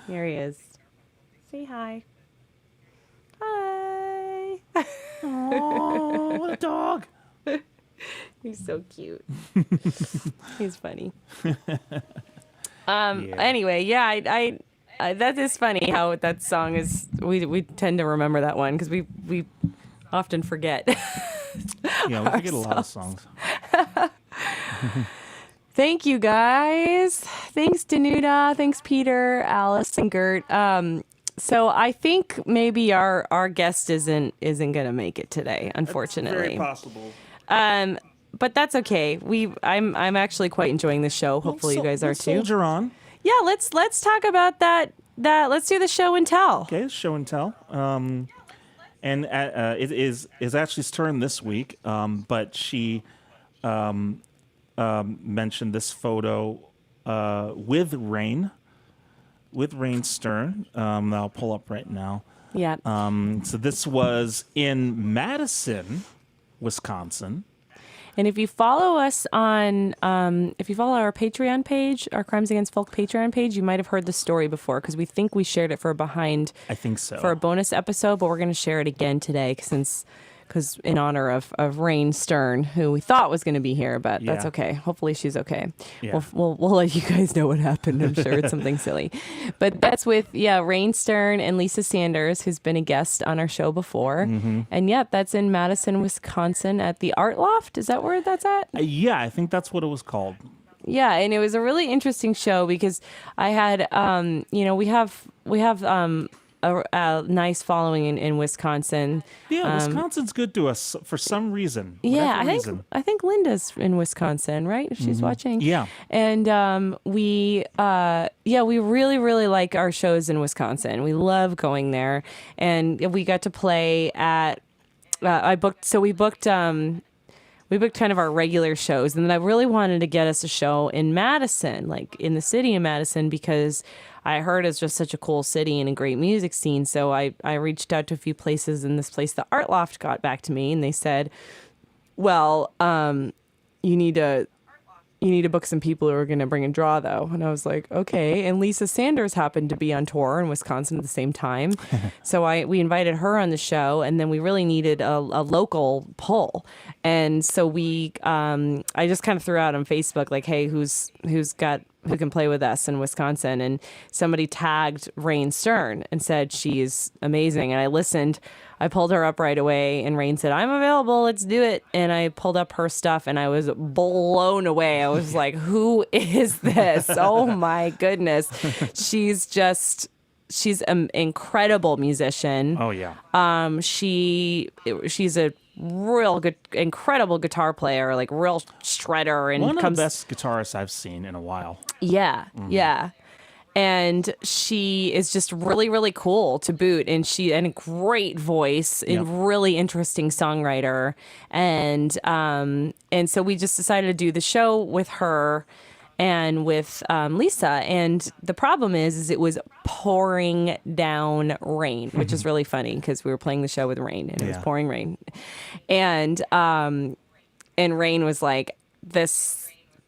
here he is. Say hi. Hi. Oh, what a dog. He's so cute. He's funny. Yeah. Anyway, yeah, I that is funny how that song is. We tend to remember that one because we often forget. Yeah, we forget a lot of songs. Thank you guys. Thanks Danuta. Thanks Peter, Alice, and Gert. So I think maybe our guest isn't gonna make it today, unfortunately. Very possible. But that's okay. I'm actually quite enjoying the show. Hopefully you guys are too. Soldier on. Yeah, let's talk about that. Let's do the show and tell. Okay, show and tell. And it is Ashley's turn this week, but she mentioned this photo with Raine Stern. That I'll pull up right now. Yeah. So this was in Madison, Wisconsin. And if you follow us on, if you follow our Patreon page, our Crimes Against Folk Patreon page, you might have heard the story before because we think we shared it for a behind. I think so. For a bonus episode, but we're going to share it again today because in honor of Raine Stern, who we thought was going to be here, but that's Yeah. okay. Hopefully she's okay. Yeah. We'll let you guys know what happened. I'm sure it's something silly. But that's with, Raine Stern and Lisa Sanders, who's been a guest on our show before. Mm-hmm. And that's in Madison, Wisconsin at the Art Loft. Is that where that's at? Yeah, I think that's what it was called. Yeah, and it was a really interesting show because I had, we have a nice following in Wisconsin. Yeah, Wisconsin's good to us for some reason. Yeah, whatever reason. I think Linda's in Wisconsin, right? If she's watching. Yeah. And we really, really like our shows in Wisconsin. We love going there, and we got to play at. We booked kind of our regular shows, and then I really wanted to get us a show in Madison, like in the city of Madison, because I heard it's just such a cool city and a great music scene. So I reached out to a few places, and this place, the Art Loft, got back to me, and they said, well, you need to book some people who are going to bring and draw, though. And I was like, okay. And Lisa Sanders happened to be on tour in Wisconsin at the same time. So we invited her on the show, and then we really needed a local pull. And so I just kind of threw out on Facebook, like, hey, who's got who can play with us in Wisconsin. And somebody tagged Raine Stern and said she's amazing. And I listened. I pulled her up right away, and Raine said, "I'm available. Let's do it." And I pulled up her stuff, and I was blown away. I was like, "Who is this? Oh my goodness!" She's an incredible musician. Oh yeah. She's a real good, incredible guitar player, like real shredder, and One of the best guitarists I've seen in a while. Yeah, yeah. And she is just really, really cool to boot, and a great voice, and really interesting songwriter, and so we just decided to do the show with her and with Lisa. And the problem is it was pouring down rain, which is really funny because we were playing the show with rain, and it was pouring rain, and Raine was like, "This."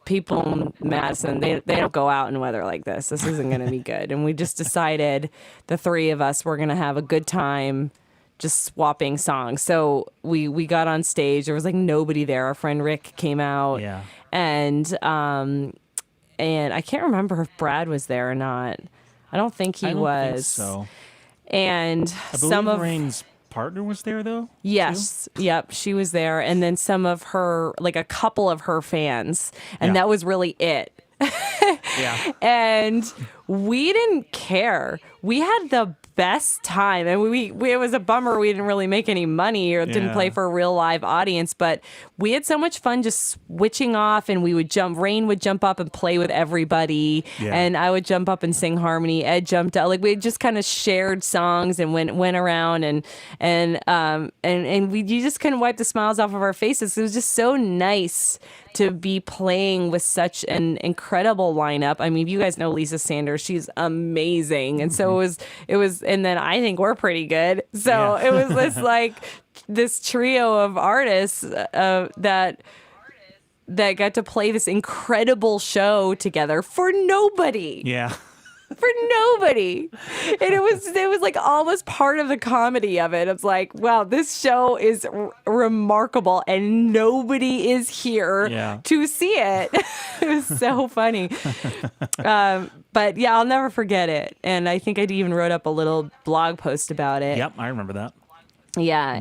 People in Madison, they don't go out in weather like this. This isn't going to be good. And we just decided, the three of us, we're going to have a good time just swapping songs. So we got on stage. There was like nobody there. Our friend Rick came out. Yeah. And I can't remember if Brad was there or not. I don't think he was. Think so. And I believe Raine's partner was there though. Yes. Too? Yep. She was there. And then some of her, like a couple of her fans. And that was really it. Yeah. And we didn't care. We had the best time, and we it was a bummer we didn't really make any money or didn't play for a real live audience, but we had so much fun just switching off, and Raine would jump up and play with everybody, and I would jump up and sing harmony. Ed jumped out, like we just kind of shared songs and went around, and you just couldn't wipe the smiles off of our faces. It was just so nice to be playing with such an incredible lineup. I mean, you guys know Lisa Sanders; she's amazing, and so it was, and then I think we're pretty good. So it was this trio of artists that got to play this incredible show together for nobody. Yeah. For nobody. And it was like almost part of the comedy of it. It's like, wow, this show is remarkable, and nobody is here to see it. It was so funny. But yeah, I'll never forget it. And I think I even wrote up a little blog post about it. Yep, I remember that. Yeah,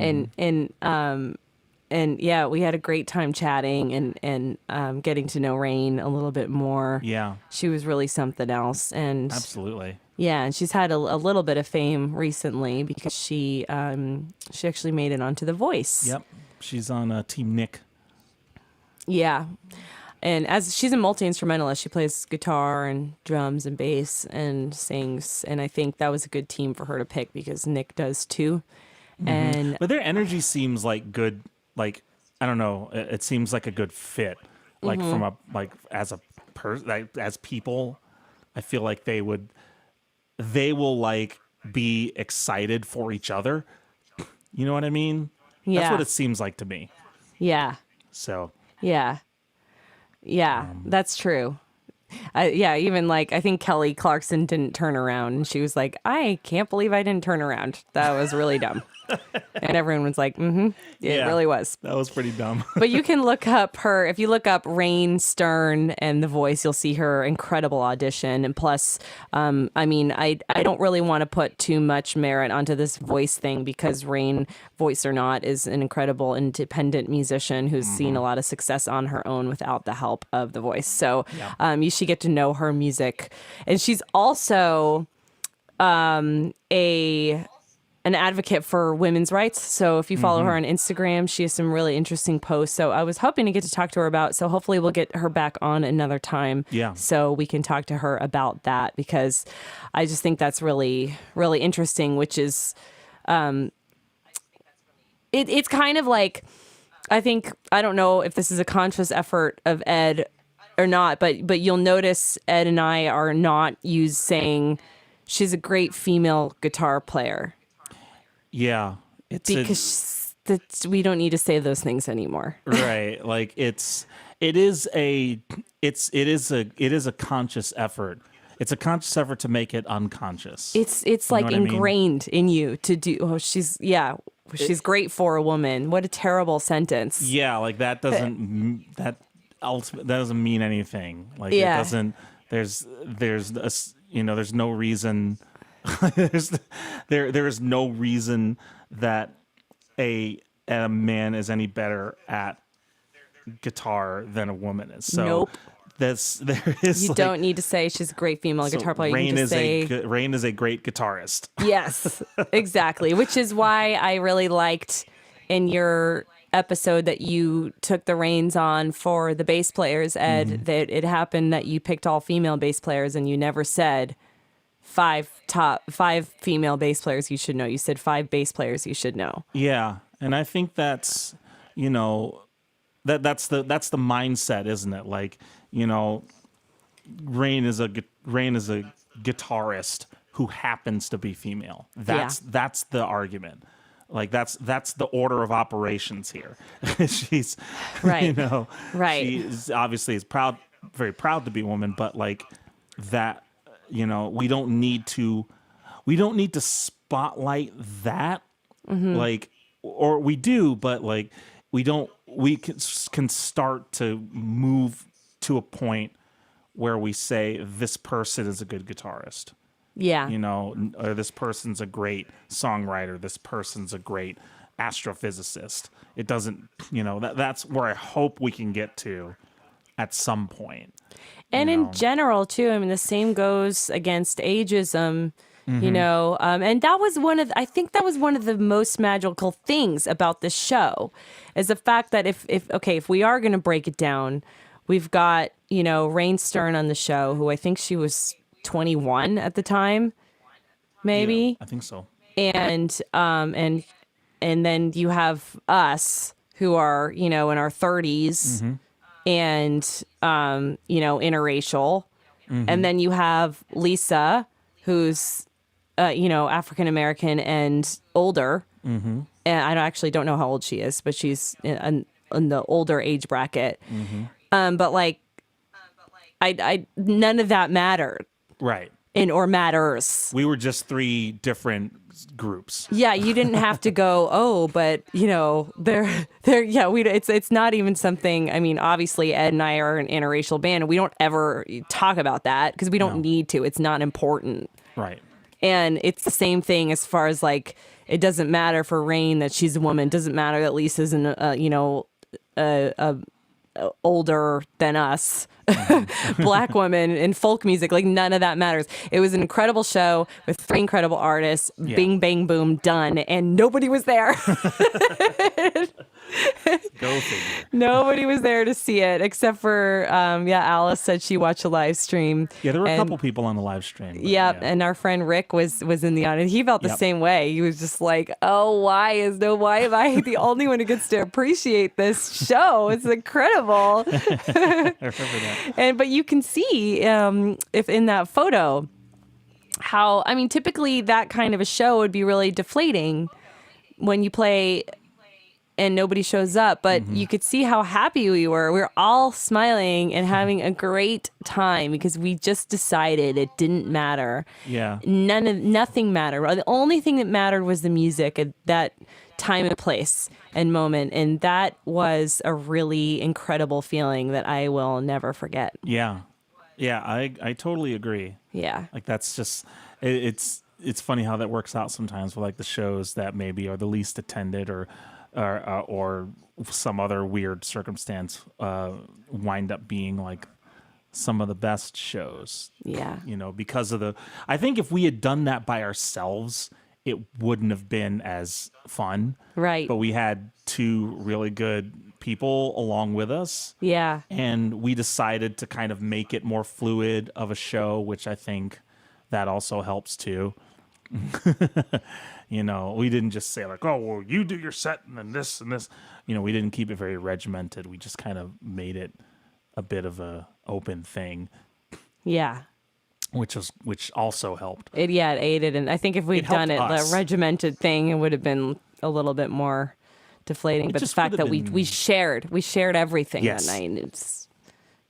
and yeah, we had a great time chatting and getting to know Raine a little bit more. Yeah. She was really something else. And absolutely. Yeah, and she's had a little bit of fame recently because she actually made it onto The Voice. Yep. She's on Team Nick. Yeah. And as she's a multi-instrumentalist, she plays guitar and drums and bass and sings. And I think that was a good team for her to pick because Nick does too. And but their energy seems like good. Like, I don't know. It seems like a good fit. Like from as people, I feel like they will like be excited for each other. You know what I mean? Yeah. That's what it seems like to me. Yeah. So. Yeah. Yeah, that's true. Even like I think Kelly Clarkson didn't turn around, and she was like, "I can't believe I didn't turn around. That was really dumb." And everyone was like, "Mm-hmm, it really was." That was pretty dumb. But you can look up if you look up Raine Stern and The Voice, you'll see her incredible audition. And plus, I mean, I don't really want to put too much merit onto this voice thing because Raine, voice or not, is an incredible independent musician who's seen a lot of success on her own without the help of The Voice. So you should get to know her music. And she's also an advocate for women's rights. So if you follow her on Instagram, she has some really interesting posts. So I was hoping to get to talk to her about, so hopefully we'll get her back on another time. Yeah. So we can talk to her about that because I just think that's really, really interesting, which is, it's kind of like, I don't know if this is a conscious effort of Ed or not, but you'll notice Ed and I are not saying she's a great female guitar player. Yeah, because we don't need to say those things anymore. Right, like it is a conscious effort. It's a conscious effort to make it unconscious. It's like ingrained in you to do. Oh, she's great for a woman. What a terrible sentence. Yeah, like that doesn't mean anything. Like it doesn't there's no reason there is no reason that a man is any better at guitar than a woman is. So Nope. there is You don't need to say she's a great female guitar player. You can just say Raine is a great guitarist. yes, exactly. Which is why I really liked in your episode that you took the reins on for the bass players, Ed, that it happened that you picked all female bass players and you never said five female bass players you should know. You said 5 bass players you should know. Yeah, and I think that's that's the mindset, isn't it? Like, Raine is a guitarist who happens to be female. That's the argument. Like that's the order of operations here. She's Right. Right. she is obviously very proud to be a woman, but like that, we don't need to spotlight that. Like, or we do, but like we can start to move to a point where we say this person is a good guitarist. Yeah. Or this person's a great songwriter. This person's a great astrophysicist. It doesn't, that's where I hope we can get to at some point. And in general, too, I mean, the same goes against ageism, and that was I think that was one of the most magical things about this show is the fact that if we are going to break it down, we've got, Raine Stern on the show, who I think she was 21 at the time, maybe. Yeah, I think so. And then you have us who are, in our 30s and, interracial. And then you have Lisa, who's, African-American and older. And I actually don't know how old she is, but she's in the older age bracket. But like, I none of that mattered. Right. Or matters. We were just 3 different groups. Yeah, you didn't have to go, but it's not even something. I mean, obviously Ed and I are an interracial band and we don't ever talk about that because we don't need to. It's not important. Right. And it's the same thing as far as like it doesn't matter for Raine that she's a woman. It doesn't matter that Lisa's older than us black woman in folk music. Like none of that matters. It was an incredible show with 3 incredible artists. Bing bang boom, done, and nobody was there. Go figure. Nobody was there to see it except for Alice said she watched a live stream. Yeah, there were a couple people on the live stream. And our friend Rick was in the audience. He felt the same way. He was just like, "Oh, why am I the only one who gets to appreciate this show? It's incredible." I remember that. But you can see if in that photo how typically that kind of a show would be really deflating when you play and nobody shows up, but you could see how happy we were. We were all smiling and having a great time because we just decided it didn't matter. Yeah. Nothing mattered. The only thing that mattered was the music at that time and place and moment. And that was a really incredible feeling that I will never forget. Yeah. Yeah, I totally agree. Yeah. Like that's just, it's funny how that works out sometimes with like the shows that maybe are the least attended or some other weird circumstance wind up being like some of the best shows. Yeah. Because of I think if we had done that by ourselves, it wouldn't have been as fun. Right. But we had 2 really good people along with us. Yeah. And we decided to kind of make it more fluid of a show, which I think that also helps too. We didn't just say like, "Oh, well, you do your set and then this and this." We didn't keep it very regimented. We just kind of made it a bit of a open thing. Yeah. Which also helped. It aided, and I think if we'd done it the regimented thing, it would have been a little bit more deflating. But the fact that we shared everything that night,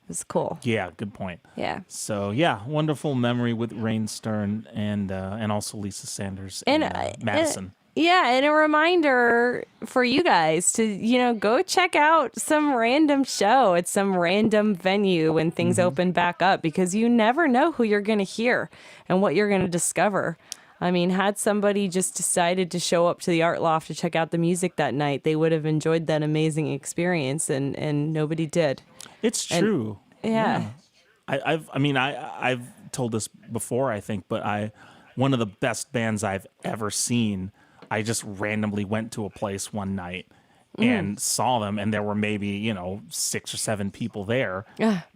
it's cool. Yeah, good point. Yeah. So wonderful memory with Raine Stern and also Lisa Sanders and Madison. Yeah, and a reminder for you guys to, go check out some random show at some random venue when things open back up, because you never know who you're going to hear and what you're going to discover. I mean, had somebody just decided to show up to the Art Loft to check out the music that night, they would have enjoyed that amazing experience, and nobody did. It's And true. yeah. I've told this before, I think, but one of the best bands I've ever seen, I just randomly went to a place one night and saw them, and there were maybe 6 or 7 people there,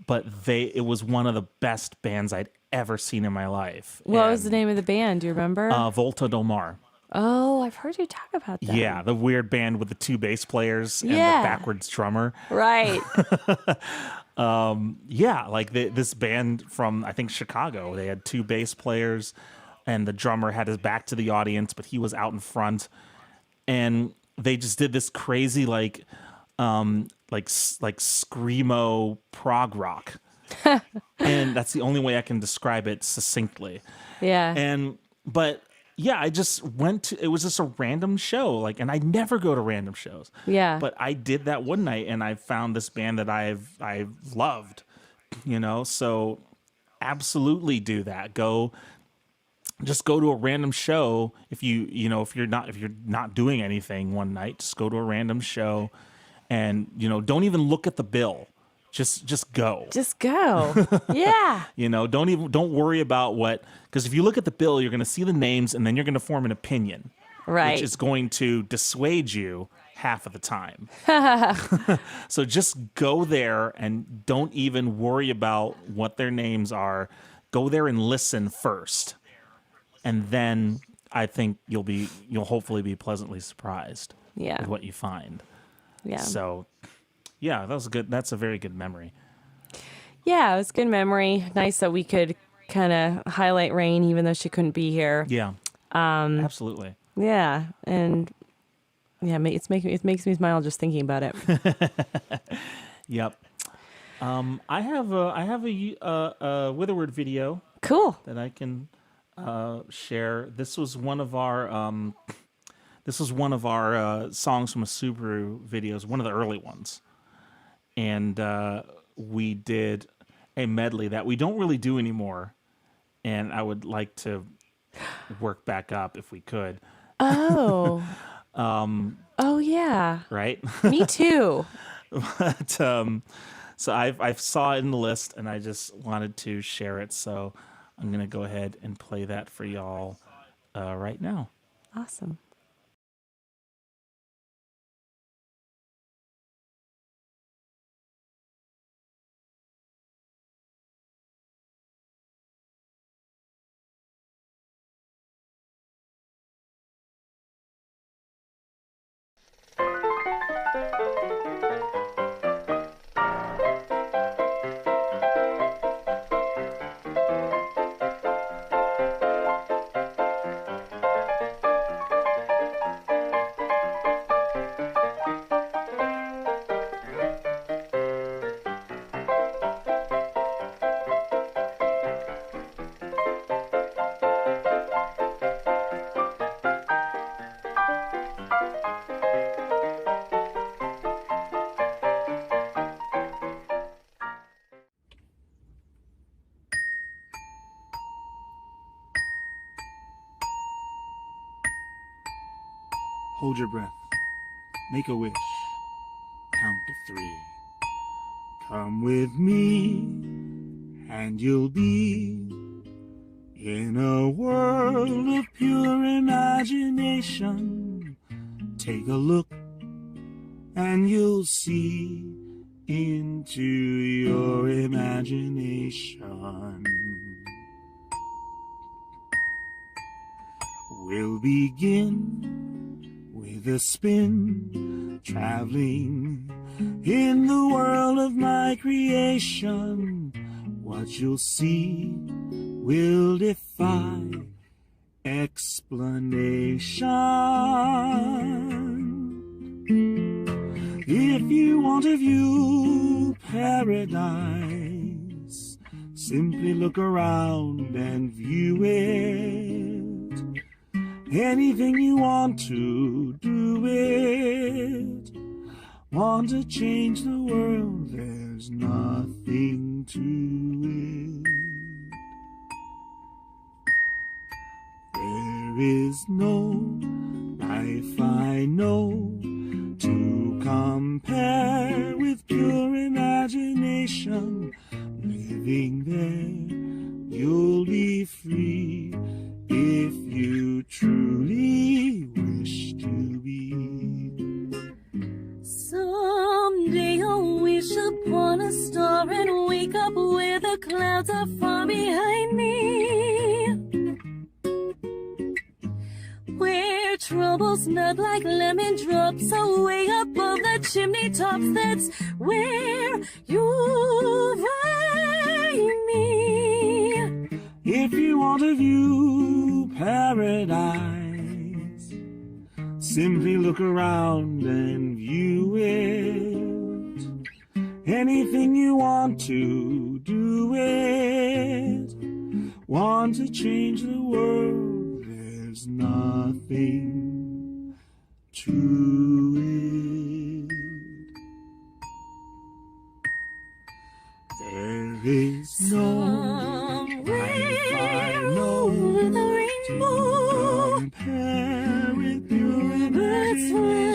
but it was one of the best bands I'd ever seen in my life. What was the name of the band? Do you remember? Volta Del Mar. Oh, I've heard you talk about that. Yeah, the weird band with the 2 bass players and the Yeah. backwards drummer. Right. Yeah, like this band from, I think, Chicago. They had 2 bass players, and the drummer had his back to the audience, but he was out in front. And they just did this crazy, like screamo prog rock. And that's the only way I can describe it succinctly. Yeah. But yeah, I just went to, it was just a random show, like, and I never go to random shows. Yeah. But I did that one night, and I found this band that I've loved, so absolutely do that. Just go to a random show. If if you're not doing anything one night, just go to a random show, and don't even look at the bill. Just go. Just go. Yeah. Don't worry about because if you look at the bill, you're going to see the names, and then you're going to form an opinion, Right. which is going to dissuade you half of the time. So just go there and don't even worry about what their names are. Go there and listen first, and then I think you'll hopefully be pleasantly surprised Yeah. with what you find. Yeah. So, yeah, that was good. That's a very good memory. Yeah, it was a good memory. Nice that we could kind of highlight Raine, even though she couldn't be here. Yeah, absolutely. Yeah, and yeah, it makes me smile just thinking about it. Yep. I have a Witherward video Cool. that I can share. This was one of our songs from a Subaru videos, one of the early ones, and we did a medley that we don't really do anymore, and I would like to work back up if we could. Oh. Oh yeah. Right? Me too. But so I saw it in the list, and I just wanted to share it. So I'm gonna go ahead and play that for y'all right now. Awesome. Hold your breath. Make a wish. Count to 3. Come with me, and you'll be in a world of pure imagination. Take a look, and you'll see into your imagination. We'll begin with a spin, traveling in the world of my creation. What you'll see will defy explanation. If you want to view paradise, simply look around and view it. Anything you want to do it. Want to change the world, there's nothing to it. There is no life I know to compare with pure imagination. Living there, you'll be free if you truly wish to be. Someday I'll wish upon a star and wake up where the clouds are far behind me, where troubles melt like lemon drops away above the chimney tops. That's where you'll find me. If you want to view paradise, simply look around and view it. Anything you want to do it. Want to change the world, there's nothing to it. There is no life I know Over the rainbow, compare with your birds fly.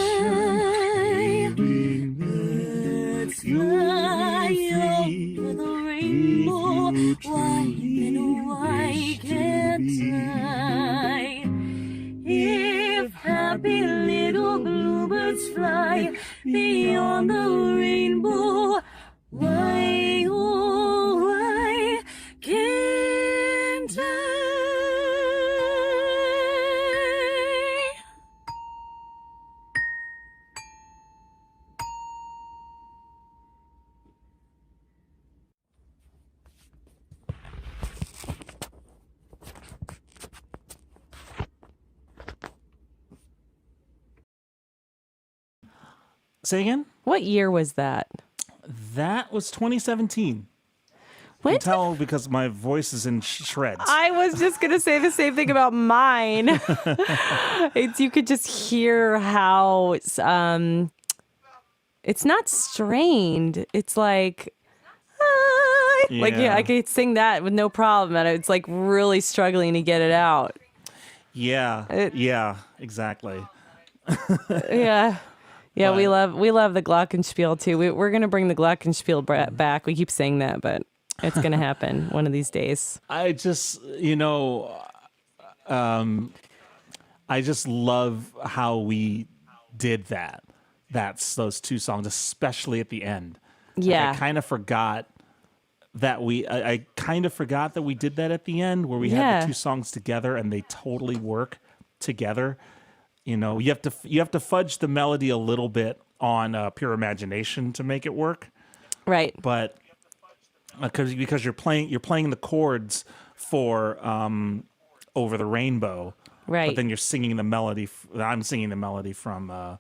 Living there, Birds you'll fly be free over the rainbow. if you Why truly and why wish to can't be. I? If happy little bluebirds fly beyond the rainbow, why, oh, why can't I? Say again? What year was that? That was 2017. When I can tell because my voice is in shreds. I was just gonna say the same thing about mine. You could just hear how it's not strained. It's like, like yeah, I could sing that with no problem, and it's like really struggling to get it out. Yeah, yeah, exactly. Yeah. Yeah, we love the Glockenspiel too. We're gonna bring the Glockenspiel back. We keep saying that, but it's gonna happen one of these days. I just, I just love how we did that. That's those two songs, especially at the end. Yeah. Like, I kind of forgot that I kind of forgot that we did that at the end, where we had Yeah. the two songs together and they totally work together. You have to fudge the melody a little bit on Pure Imagination to make it work. Right. But because you're playing the chords for Over the Rainbow, Right. But then you're singing the melody. I'm singing the melody from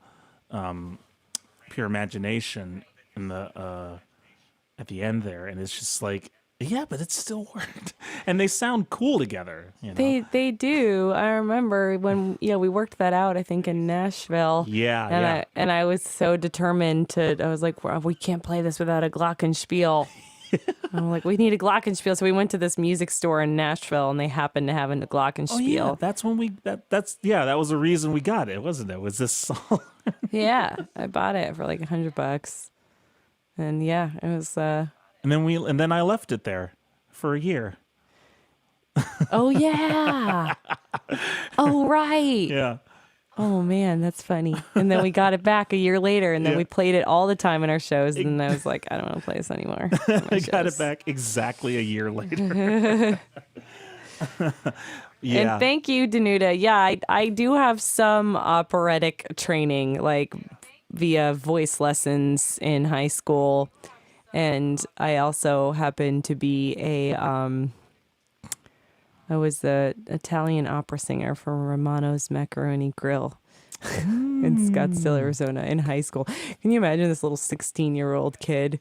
Pure Imagination in the at the end there, and it's just like, yeah, but it still worked, and they sound cool together. They do. I remember when we worked that out. I think in Nashville. Yeah, and yeah. I was so determined to. I was like, well, we can't play this without a Glockenspiel. I'm like, we need a Glockenspiel. So we went to this music store in Nashville, and they happened to have a Glockenspiel. Oh yeah, that's when that was the reason we got it, wasn't it? Was this song? Yeah, I bought it for like $100, and yeah, it was. And then I left it there for a year. Oh yeah. Oh right. Yeah. Oh man, that's funny. And then we got it back a year later, and then Yeah. we played it all the time in our shows. And I was like, I don't want to play this anymore. I got it back exactly a year later. Yeah. And thank you, Danuta. Yeah, I do have some operatic training, like via voice lessons in high school. And I also happen to be I was the Italian opera singer for Romano's Macaroni Grill in Scottsdale, Arizona in high school. Can you imagine this little 16-year-old kid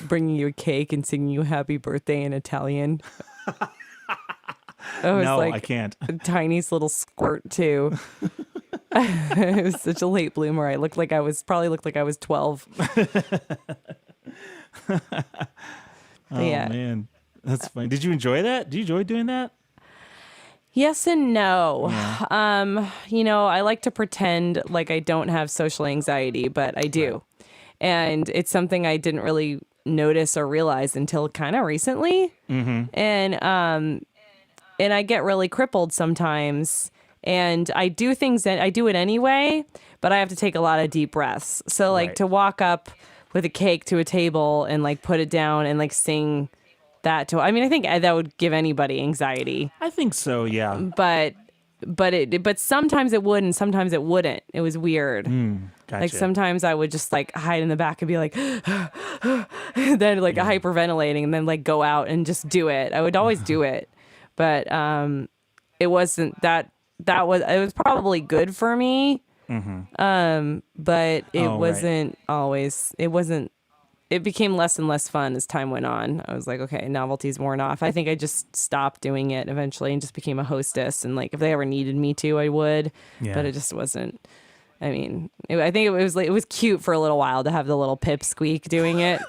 bringing you a cake and singing you happy birthday in Italian? I was No, like I can't. a tiniest little squirt too. It was such a late bloomer. I probably looked like I was 12. Oh Yeah. man, that's funny. Did you enjoy that? Do you enjoy doing that? Yes and no. Yeah. I like to pretend like I don't have social anxiety, but I do. And it's something I didn't really notice or realize until kind of recently. Mm-hmm. And I get really crippled sometimes. And I do things that I do it anyway, but I have to take a lot of deep breaths. So like Right. to walk up with a cake to a table and like put it down and like sing that to, I mean, I think that would give anybody anxiety, I think so. Yeah. but sometimes it would and sometimes it wouldn't. It was weird. Gotcha. Like sometimes I would just like hide in the back and be like, then like hyperventilating and then like go out and just do it. I would always do it, but it wasn't that. It was probably good for me, but it Oh, right. wasn't always. It wasn't. It became less and less fun as time went on. I was like, okay, novelty's worn off. I think I just stopped doing it eventually and just became a hostess. And like, if they ever needed me to, I would. Yeah. But it just wasn't. I mean, I think it was cute for a little while to have the little pipsqueak doing it.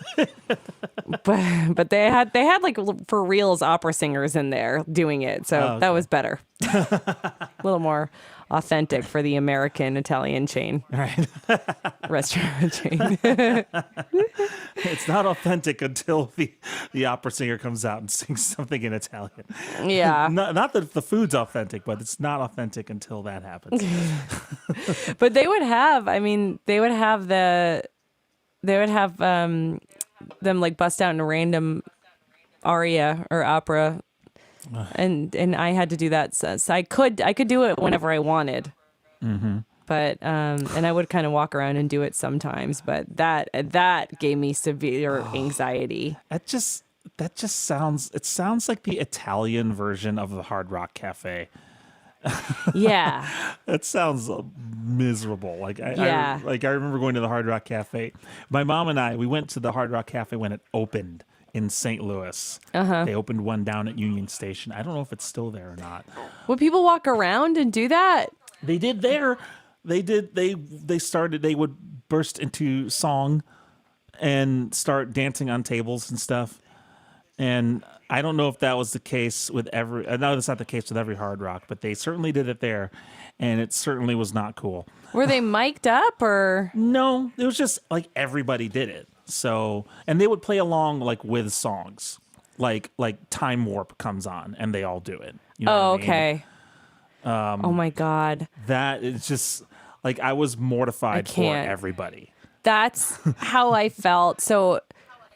but they had like for reals opera singers in there doing it, so okay. that was better. A little more authentic for the American Italian chain. Right. Restaurant chain. It's not authentic until the opera singer comes out and sings something in Italian. Yeah. Not that the food's authentic, but it's not authentic until that happens. But they would have them like bust out in a random aria or opera, and I had to do that. So I could do it whenever I wanted. Mm-hmm. But and I would kind of walk around and do it sometimes. But that gave me severe anxiety. That just sounds. It sounds like the Italian version of the Hard Rock Cafe. Yeah. That sounds miserable. I remember going to the Hard Rock Cafe. My mom and we went to the Hard Rock Cafe when it opened in St. Louis. Uh-huh. They opened one down at Union Station. I don't know if it's still there or not. Would people walk around and do that? They did there. They did. They started. They would burst into song and start dancing on tables and stuff. And I don't know if that was the case with every. No, that's not the case with every Hard Rock, but they certainly did it there, and it certainly was not cool. Were they mic'd up or? No, it was just like everybody did it. So, and they would play along like with songs, like Time Warp comes on, and they all do it. You know Oh, what I mean? okay. Oh my God. That is just like I was mortified for can't. everybody. That's how I felt. So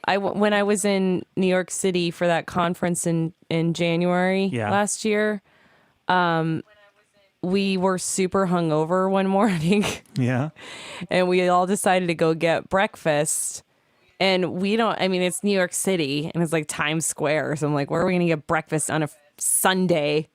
when I was in New York City for that conference in January last year, we were super hungover one morning. Yeah. And we all decided to go get breakfast. And it's New York City and it's like Times Square. So I'm like, where are we going to get breakfast on a Sunday?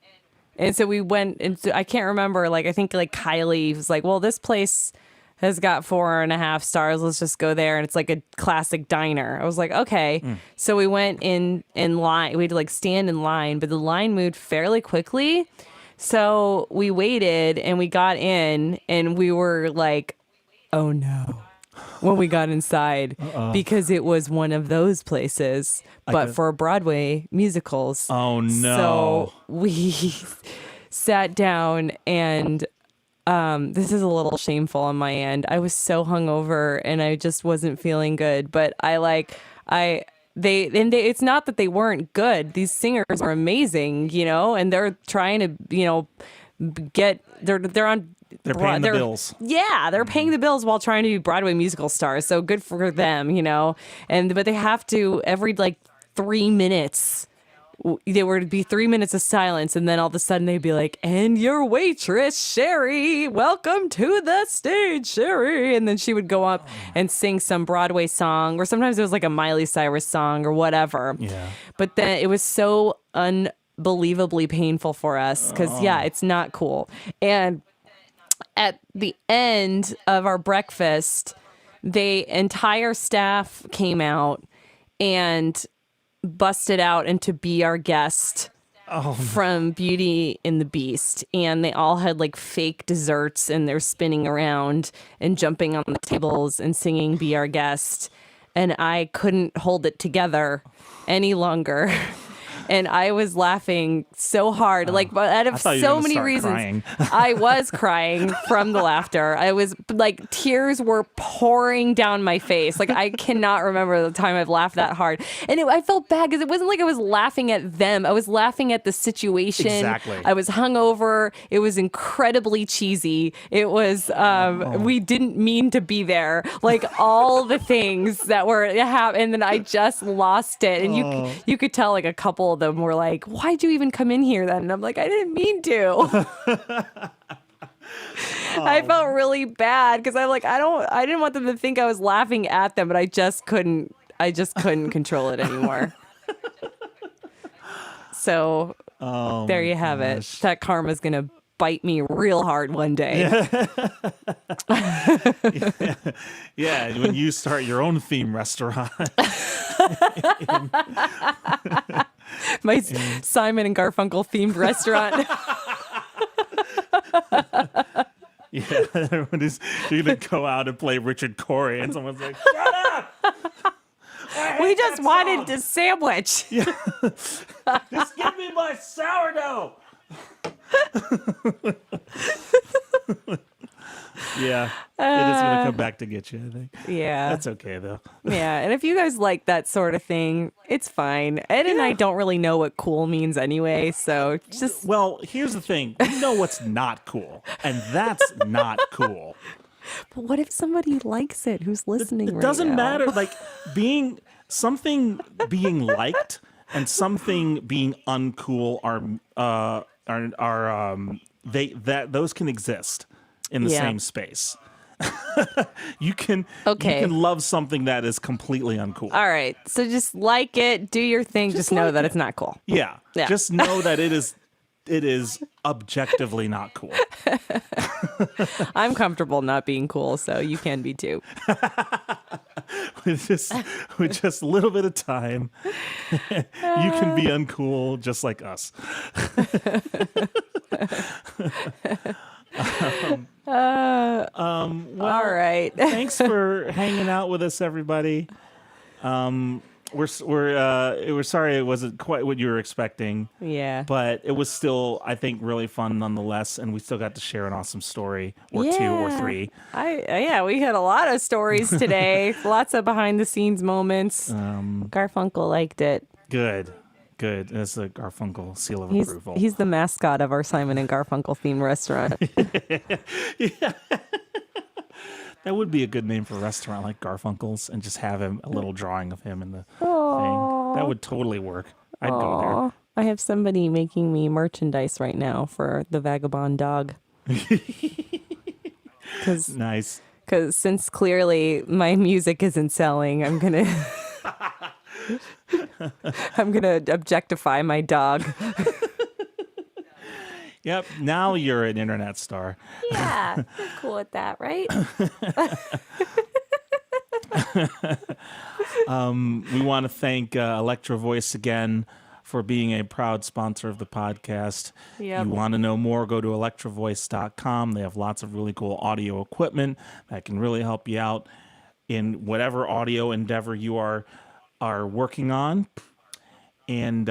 And so we went, and so I can't remember, I think Kylie was like, well, this place has got 4.5 stars. Let's just go there. And it's like a classic diner. I was like, okay. So we went in line. We had to stand in line, but the line moved fairly quickly. So we waited and we got in and we were like, oh no, when we got inside, because it was one of those places, but for Broadway musicals. Oh no. So we sat down and this is a little shameful on my end. I was so hungover and I just wasn't feeling good, but it's not that they weren't good. These singers are amazing, and they're trying to, they're paying the bills. Yeah, they're paying the bills while trying to be Broadway musical stars. So good for them, but they have to every 3 minutes. There would be 3 minutes of silence, and then all of a sudden they'd be like, "And your waitress, Sherry, welcome to the stage, Sherry." And then she would go up and sing some Broadway song, or sometimes it was like a Miley Cyrus song or whatever. Yeah. But then it was so unbelievably painful for us because, it's not cool. And at the end of our breakfast, the entire staff came out and busted out and to be our guest from Beauty and the Beast, and they all had like fake desserts, and they're spinning around and jumping on the tables and singing "Be Our Guest," and I couldn't hold it together any longer. And I was laughing so hard, like out of so many reasons. Crying. I was crying from the laughter. I was like, tears were pouring down my face. Like, I cannot remember the time I've laughed that hard. And I felt bad because it wasn't like I was laughing at them. I was laughing at the situation. Exactly. I was hungover. It was incredibly cheesy. It was, we didn't mean to be there. Like, all the things that were happening. And then I just lost it. And you could tell, like, a couple of them were like, why'd you even come in here then? And I'm like, I didn't mean to. I felt really bad because I'm like, I didn't want them to think I was laughing at them, but I just couldn't control it anymore. So there you have it. That karma's gonna bite me real hard one day. Yeah, when you start your own theme restaurant. My Simon and Garfunkel themed restaurant. Yeah, you're gonna go out and play Richard Corey, and someone's like, "Shut up! We just wanted the sandwich." Yeah. Just give me my sourdough. Yeah, it is gonna come back to get you, I think. Yeah. That's okay though. Yeah, and if you guys like that sort of thing, it's fine. Ed and I don't really know what cool means anyway, so just... Well, here's the thing. We know what's not cool, and that's not cool. But what if somebody likes it who's listening right now? It doesn't matter. Like, something being liked and something being uncool those can exist in the same space. You can love something that is completely uncool. All right, so just like it, do your thing. Just know that it's not cool. Yeah. Just know that it is objectively not cool. I'm comfortable not being cool, so you can be too. with just a little bit of time, you can be uncool just like us. Well, all right. Thanks for hanging out with us, everybody. We're sorry it wasn't quite what you were expecting. Yeah. But it was still, I think, really fun nonetheless, and we still got to share an awesome story or two or three. We had a lot of stories today. Lots of behind the scenes moments. Garfunkel liked it. Good. That's a Garfunkel seal of approval. He's the mascot of our Simon and Garfunkel themed restaurant. Yeah. That would be a good name for a restaurant, like Garfunkel's, and just have him a little drawing of him in the thing. That would totally work. I'd go there. I have somebody making me merchandise right now for the Vagabond dog. Nice. Because since clearly my music isn't selling, I'm gonna objectify my dog. Yep. Now you're an internet star. Yeah, you're cool with that, right? We want to thank Electro Voice again for being a proud sponsor of the podcast. Yep. You want to know more, go to electrovoice.com. They have lots of really cool audio equipment that can really help you out in whatever audio endeavor you are working on. And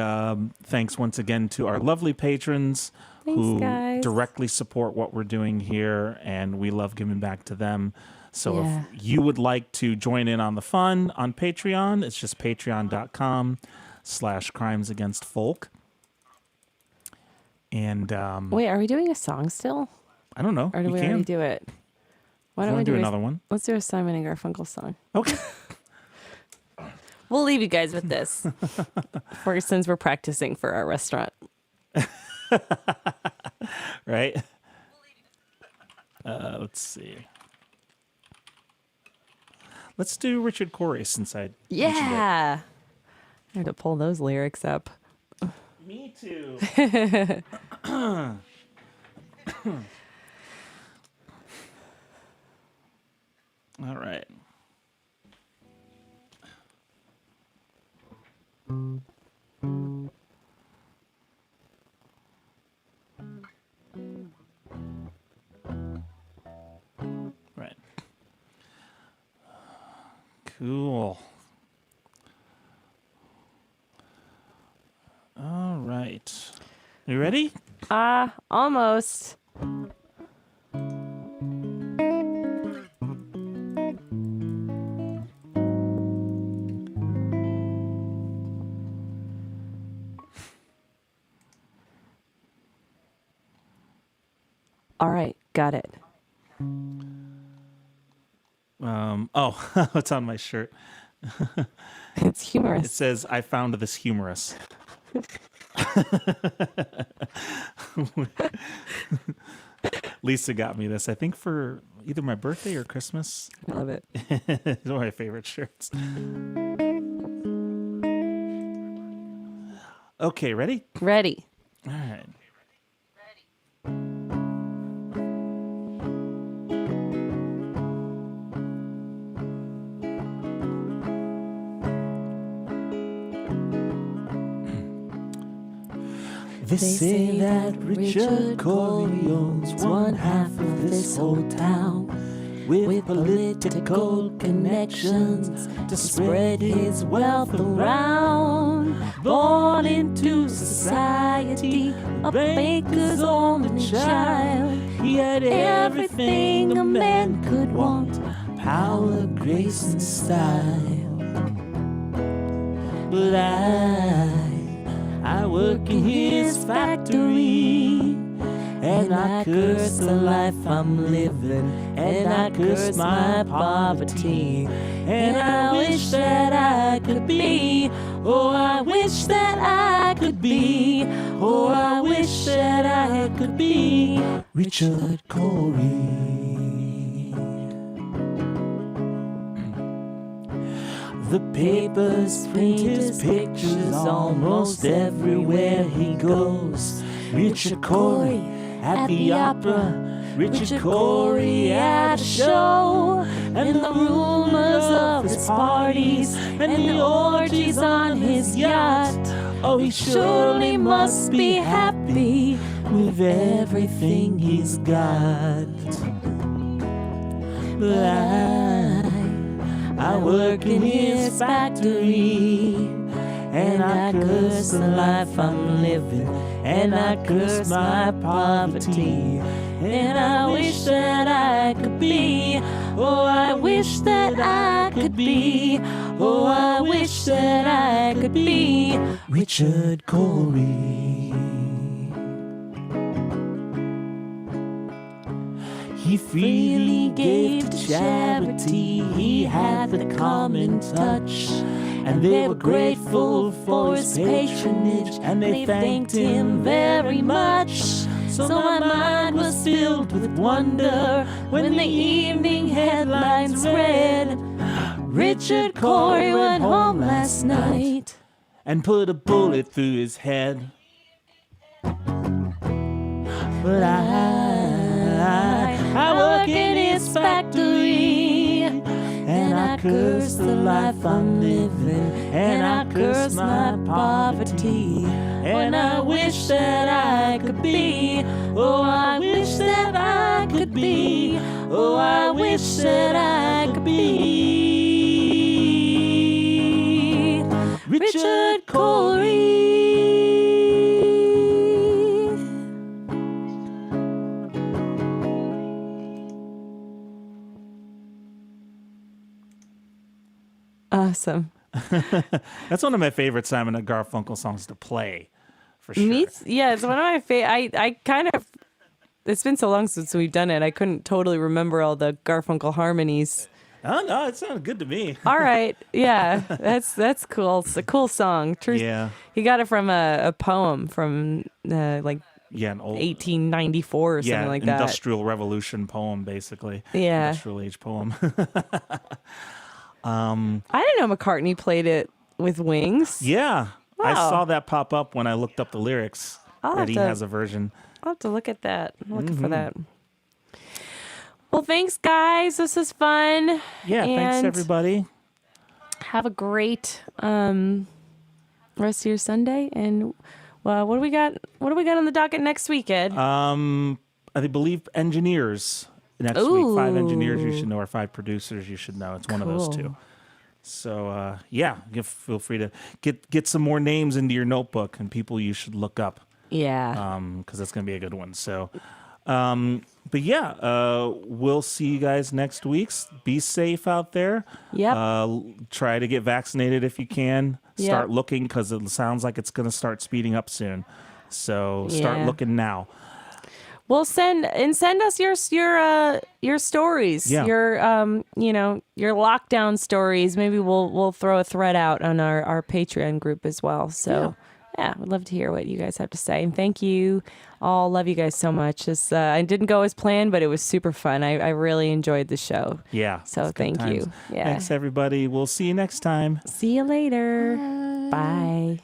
thanks once again to our lovely patrons who directly support what we're doing here, and we love giving back to them. So if you would like to join in on the fun on Patreon, it's just patreon.com/crimesagainstfolk. And wait, are we doing a song still? I don't know. Or do we already do it? Why don't we do another one? Let's do a Simon and Garfunkel song. Okay. We'll leave you guys with this since we're practicing for our restaurant. Right? Let's see. Let's do Richard Corey since I I had to pull those lyrics up. Me too. All right. right. You ready? Almost. All right, got it. It's on my shirt. It's It humorous. says, I found this humorous. Lisa got me this, I think, for either my birthday or Christmas. I love it. It's one of my favorite shirts. Okay, ready? Ready. All right. They say that Richard Corey owns one half of this whole town, with political connections to spread his wealth around. Born into society, a baker's only child, he had everything a man could want: power, grace, and style. But I work in his factory, and I curse the life I'm living, and I curse my poverty. And I wish that I could be, oh, I wish that I could be, oh, I wish that I could be Richard Corey. The papers print his pictures almost everywhere he goes. Richard Corey at the opera, Richard Corey at a show, and the rumors of his parties and the orgies on his yacht. Oh, he surely must be happy with everything he's got. But I work in his factory, and I curse the life I'm living, and I curse my poverty. And I wish that I could be, oh, I wish that I could be, oh, I wish that I could be Richard Corey. He freely gave to charity, he had the common touch, and they were grateful for his patronage, and they thanked him very much. So my mind was filled with wonder when the evening headlines read, Richard Corey went home last night and put a bullet through his head. But I work in his factory, and I curse the life I'm living, and I curse my poverty. And I wish that I could be, oh, I wish that I could be, oh, I wish that I could be Richard Corey. Awesome. That's one of my favorite Simon and Garfunkel songs to play, for sure. Yeah, it's one of my favorite. I kind of, it's been so long since we've done it, I couldn't totally remember all the Garfunkel harmonies. Oh, no, it sounded good to me. All right, yeah, that's cool. It's a cool song. Yeah. He got it from a poem from like An old 1894 or something like that. Industrial Revolution poem, basically. Yeah. Industrial age poem. I didn't know McCartney played it with Wings. Yeah. Wow. I saw that pop up when I looked up the lyrics. That he has a version. I'll have to look at that. I'm looking for that. Well, thanks, guys. This is fun. Yeah, thanks, And everybody. Have a great rest of your Sunday. And what do we got? What do we got on the docket next week, Ed? I believe engineers next week. 5 engineers you should know, or 5 producers you should know. It's one of those two. So yeah, feel free to get some more names into your notebook and people you should look up. Yeah. Because that's going to be a good one. So, but yeah, we'll see you guys next week. Be safe out there. Yep. Try to get vaccinated if you can. Start Yep. looking because it sounds like it's going to start speeding up soon. So start Yeah. looking now. Well, send us your stories, Yeah. your your lockdown stories. Maybe we'll throw a thread out on our Patreon group as well. So yeah, we'd love to hear what you guys have to say. And thank you all. Love you guys so much. This I didn't go as planned, but it was super fun. I really enjoyed the show. Yeah. So it's good thank times. you. Yeah. Thanks everybody. We'll see you next time. See you later. Bye.